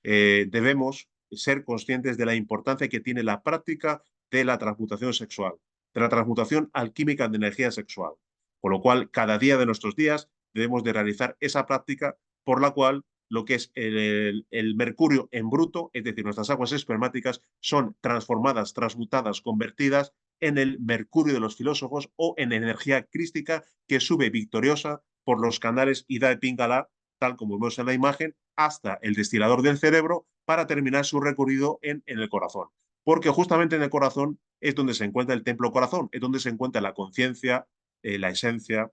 Debemos ser conscientes de la importancia que tiene la práctica de la transmutación sexual, de la transmutación alquímica de energía sexual. Por lo cual, cada día de nuestros días debemos de realizar esa práctica por la cual lo que es el mercurio en bruto, es decir, nuestras aguas espermáticas, son transformadas, transmutadas, convertidas en el mercurio de los filósofos o en energía crística que sube victoriosa por los canales Ida y Pingala, tal como vemos en la imagen, hasta el destilador del cerebro para terminar su recorrido en el corazón. Porque justamente en el corazón es donde se encuentra el templo corazón, es donde se encuentra la conciencia, la esencia,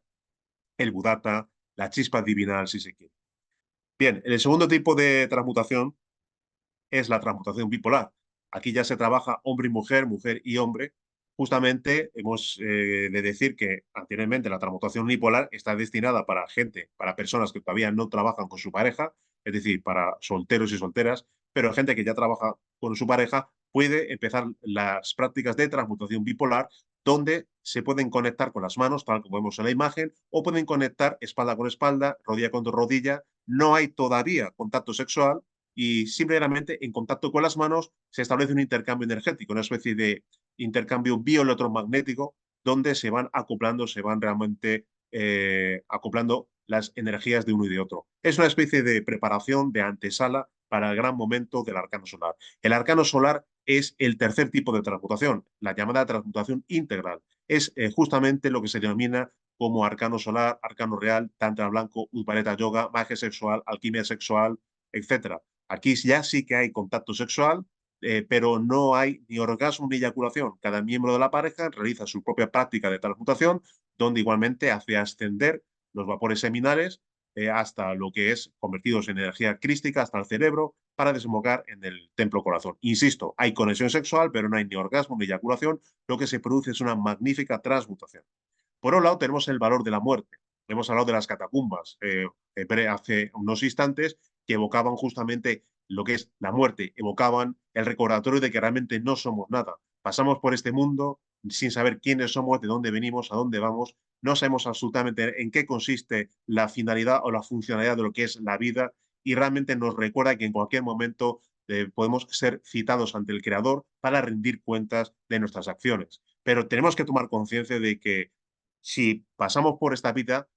el budata, la chispa divinal, si se quiere. Bien, el segundo tipo de transmutación es la transmutación bipolar. Aquí ya se trabaja hombre y mujer, mujer y hombre. Justamente hemos de decir que anteriormente la transmutación unipolar está destinada para gente, para personas que todavía no trabajan con su pareja, es decir, para solteros y solteras, pero gente que ya trabaja con su pareja puede empezar las prácticas de transmutación bipolar, donde se pueden conectar con las manos, tal como vemos en la imagen, o pueden conectar espalda con espalda, rodilla con rodilla. No hay todavía contacto sexual, y simplemente en contacto con las manos se establece un intercambio energético, una especie de intercambio bioelectromagnético donde se van acoplando, se van realmente acoplando las energías de uno y de otro. Es una especie de preparación, de antesala para el gran momento del arcano solar. El arcano solar es el tercer tipo de transmutación, la llamada transmutación integral. Es justamente lo que se denomina como arcano solar, arcano real, tantra blanco, upaleta yoga, magia sexual, alquimia sexual, etcétera. Aquí ya sí que hay contacto sexual, pero no hay ni orgasmo ni eyaculación. Cada miembro de la pareja realiza su propia práctica de transmutación, donde igualmente hace ascender los vapores seminales hasta lo que es convertidos en energía crística, hasta el cerebro, para desembocar en el templo corazón. Insisto, hay conexión sexual, pero no hay ni orgasmo ni eyaculación. Lo que se produce es una magnífica transmutación. Por un lado, tenemos el valor de la muerte. Hemos hablado de las catacumbas hace unos instantes, que evocaban justamente lo que es la muerte, evocaban el recordatorio de que realmente no somos nada. Pasamos por este mundo sin saber quiénes somos, de dónde venimos, a dónde vamos. No sabemos absolutamente en qué consiste la finalidad o la funcionalidad de lo que es la vida, y realmente nos recuerda que en cualquier momento podemos ser citados ante el Creador para rendir cuentas de nuestras acciones. Pero tenemos que tomar conciencia de que si pasamos por esta vida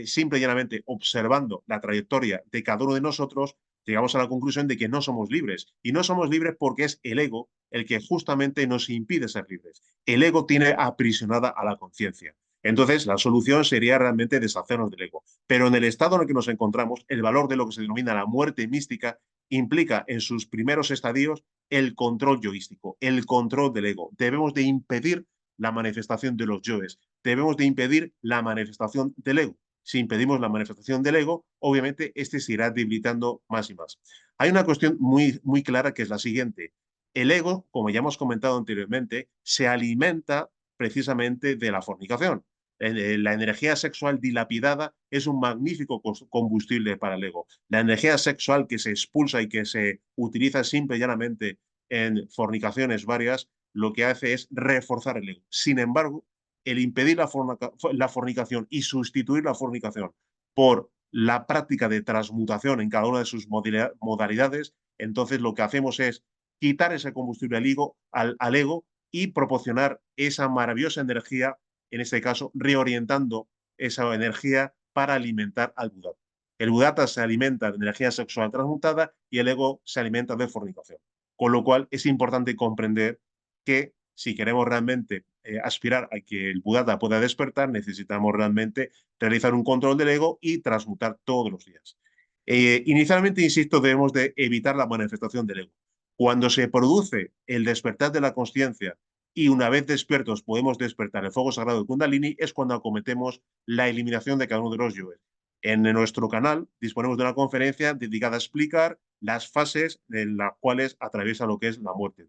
simple y llanamente observando la trayectoria de cada uno de nosotros, llegamos a la conclusión de que no somos libres. Y no somos libres porque es el ego el que justamente nos impide ser libres. El ego tiene aprisionada a la conciencia. Entonces, la solución sería realmente deshacernos del ego. Pero en el estado en el que nos encontramos, el valor de lo que se denomina la muerte mística implica en sus primeros estadios el control yoístico, el control del ego. Debemos de impedir la manifestación de los yoes. Debemos de impedir la manifestación del ego. Si impedimos la manifestación del ego, obviamente este se irá debilitando más y más. Hay una cuestión muy, muy clara, que es la siguiente. El ego, como ya hemos comentado anteriormente, se alimenta precisamente de la fornicación. La energía sexual dilapidada es un magnífico combustible para el ego. La energía sexual que se expulsa y que se utiliza simple y llanamente en fornicaciones varias, lo que hace es reforzar el ego. Sin embargo, el impedir la fornicación y sustituir la fornicación por la práctica de transmutación en cada una de sus modalidades, entonces lo que hacemos es quitar ese combustible al ego y proporcionar esa maravillosa energía, en este caso reorientando esa energía para alimentar al budata. El budata se alimenta de energía sexual transmutada y el ego se alimenta de fornicación. Con lo cual es importante comprender que si queremos realmente aspirar a que el Buddha pueda despertar, necesitamos realmente realizar un control del ego y transmutar todos los días. Inicialmente, insisto, debemos de evitar la manifestación del ego. Cuando se produce el despertar de la conciencia y una vez despiertos podemos despertar el fuego sagrado de Kundalini, es cuando acometemos la eliminación de cada uno de los yoes. En nuestro canal disponemos de una conferencia dedicada a explicar las fases en las cuales atraviesa lo que es la muerte.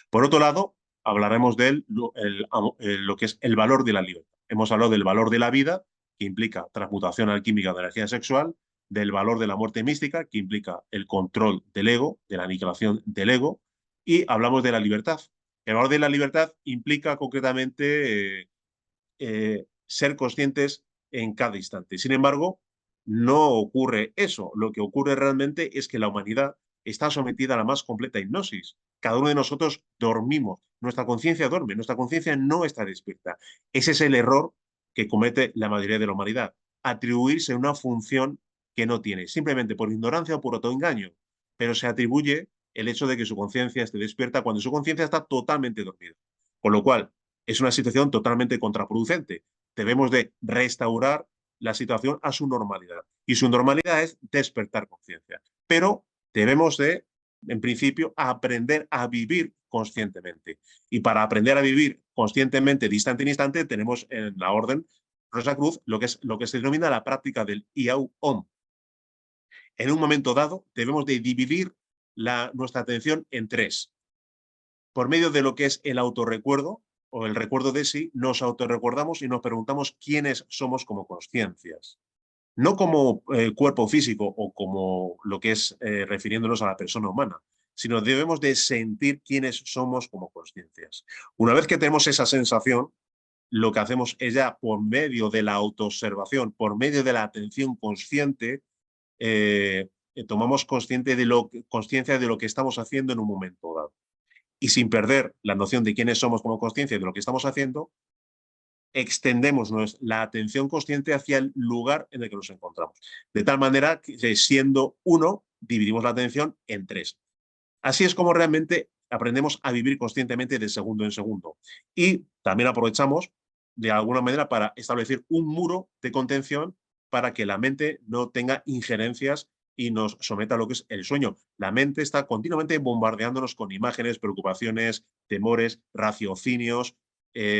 Por otro lado, hablaremos de lo que es el valor de la libertad. Hemos hablado del valor de la vida, que implica transmutación alquímica de energía sexual, del valor de la muerte mística, que implica el control del ego, de la aniquilación del ego, y hablamos de la libertad. El valor de la libertad implica concretamente ser conscientes en cada instante. Sin embargo, no ocurre eso. Lo que ocurre realmente es que la humanidad está sometida a la más completa hipnosis. Cada uno de nosotros dormimos, nuestra conciencia duerme, nuestra conciencia no está despierta. Ese es el error que comete la mayoría de la humanidad, atribuirse una función que no tiene, simplemente por ignorancia o por autoengaño, pero se atribuye el hecho de que su conciencia esté despierta cuando su conciencia está totalmente dormida. Con lo cual, es una situación totalmente contraproducente. Debemos de restaurar la situación a su normalidad. Y su normalidad es despertar conciencia. Pero debemos de, en principio, aprender a vivir conscientemente. Y para aprender a vivir conscientemente, de instante en instante, tenemos en la orden Rosa Cruz lo que se denomina la práctica del IAU-OM. En un momento dado, debemos de dividir nuestra atención en tres. Por medio de lo que es el autorrecuerdo o el recuerdo de sí, nos autorrecordamos y nos preguntamos quiénes somos como conciencias. No como cuerpo físico o como lo que es refiriéndonos a la persona humana, sino debemos de sentir quiénes somos como conciencias. Una vez que tenemos esa sensación, lo que hacemos es ya por medio de la autoobservación, por medio de la atención consciente, tomamos conciencia de lo que estamos haciendo en un momento dado. Y sin perder la noción de quiénes somos como conciencia y de lo que estamos haciendo, extendemos la atención consciente hacia el lugar en el que nos encontramos. De tal manera que siendo uno, dividimos la atención en tres. Así es como realmente aprendemos a vivir conscientemente de segundo en segundo. Y también aprovechamos de alguna manera para establecer un muro de contención para que la mente no tenga injerencias y nos someta a lo que es el sueño. La mente está continuamente bombardeándonos con imágenes, preocupaciones, temores, raciocinios,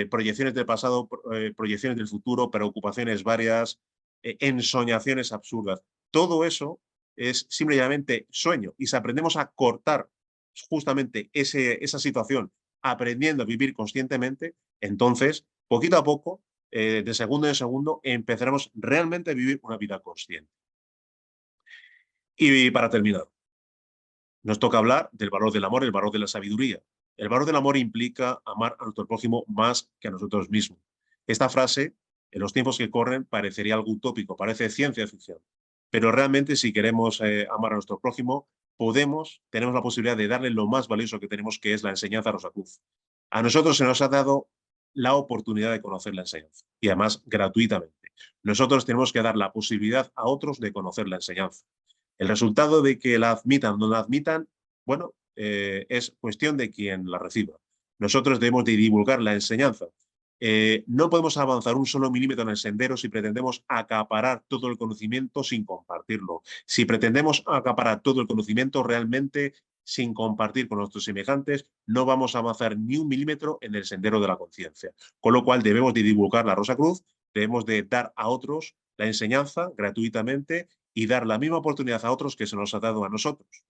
proyecciones del pasado, proyecciones del futuro, preocupaciones varias, ensoñaciones absurdas. Todo eso es simplemente sueño. Y si aprendemos a cortar justamente esa situación aprendiendo a vivir conscientemente, entonces, poquito a poco, de segundo en segundo, empezaremos realmente a vivir una vida consciente. Y para terminar, nos toca hablar del valor del amor, el valor de la sabiduría. El valor del amor implica amar a nuestro prójimo más que a nosotros mismos. Esta frase, en los tiempos que corren, parecería algo utópico, parece ciencia ficción. Pero realmente, si queremos amar a nuestro prójimo, tenemos la posibilidad de darle lo más valioso que tenemos, que es la enseñanza Rosacruz. A nosotros se nos ha dado la oportunidad de conocer la enseñanza, y además gratuitamente. Nosotros tenemos que dar la posibilidad a otros de conocer la enseñanza. El resultado de que la admitan o no la admitan, bueno, es cuestión de quien la reciba. Nosotros debemos de divulgar la enseñanza. No podemos avanzar un solo milímetro en el sendero si pretendemos acaparar todo el conocimiento sin compartirlo. Si pretendemos acaparar todo el conocimiento realmente sin compartir con nuestros semejantes, no vamos a avanzar ni un milímetro en el sendero de la conciencia. Con lo cual debemos de divulgar la Rosa Cruz, debemos de dar a otros la enseñanza gratuitamente y dar la misma oportunidad a otros que se nos ha dado a nosotros.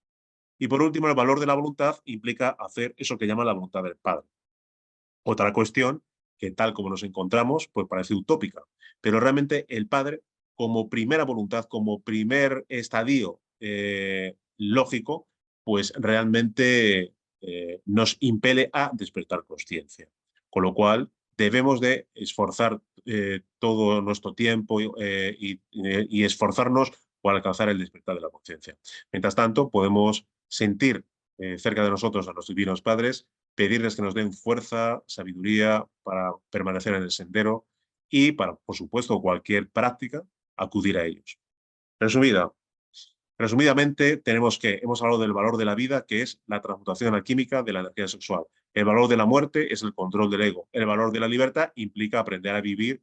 Y por último, el valor de la voluntad implica hacer eso que llama la voluntad del Padre. Otra cuestión que tal como nos encontramos, pues parece utópica, pero realmente el Padre, como primera voluntad, como primer estadio lógico, pues realmente nos impele a despertar conciencia. Con lo cual, debemos de esforzar todo nuestro tiempo y esforzarnos por alcanzar el despertar de la conciencia. Mientras tanto, podemos sentir cerca de nosotros a nuestros divinos padres, pedirles que nos den fuerza, sabiduría para permanecer en el sendero y para, por supuesto, cualquier práctica, acudir a ellos. Resumidamente, hemos hablado del valor de la vida, que es la transmutación alquímica de la energía sexual. El valor de la muerte es el control del ego. El valor de la libertad implica aprender a vivir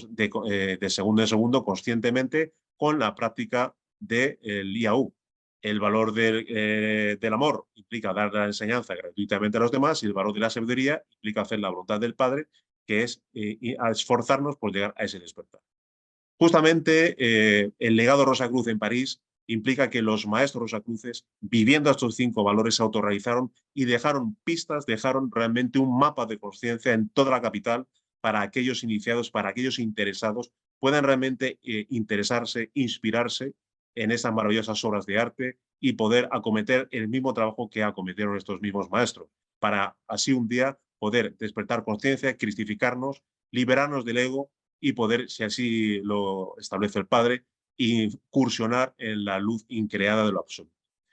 de segundo en segundo conscientemente con la práctica del IAU. El valor del amor implica dar la enseñanza gratuitamente a los demás y el valor de la sabiduría implica hacer la voluntad del Padre, que es esforzarnos por llegar a ese despertar. Justamente el legado Rosacruz en París implica que los maestros Rosacruces, viviendo estos 5 valores, se autorrealizaron y dejaron pistas, dejaron realmente un mapa de conciencia en toda la capital para aquellos iniciados, para aquellos interesados, puedan realmente interesarse, inspirarse en esas maravillosas obras de arte y poder acometer el mismo trabajo que acometieron estos mismos maestros, para así un día poder despertar conciencia, cristificarnos, liberarnos del ego y poder, si así lo establece el Padre, incursionar en la luz increada de lo absoluto.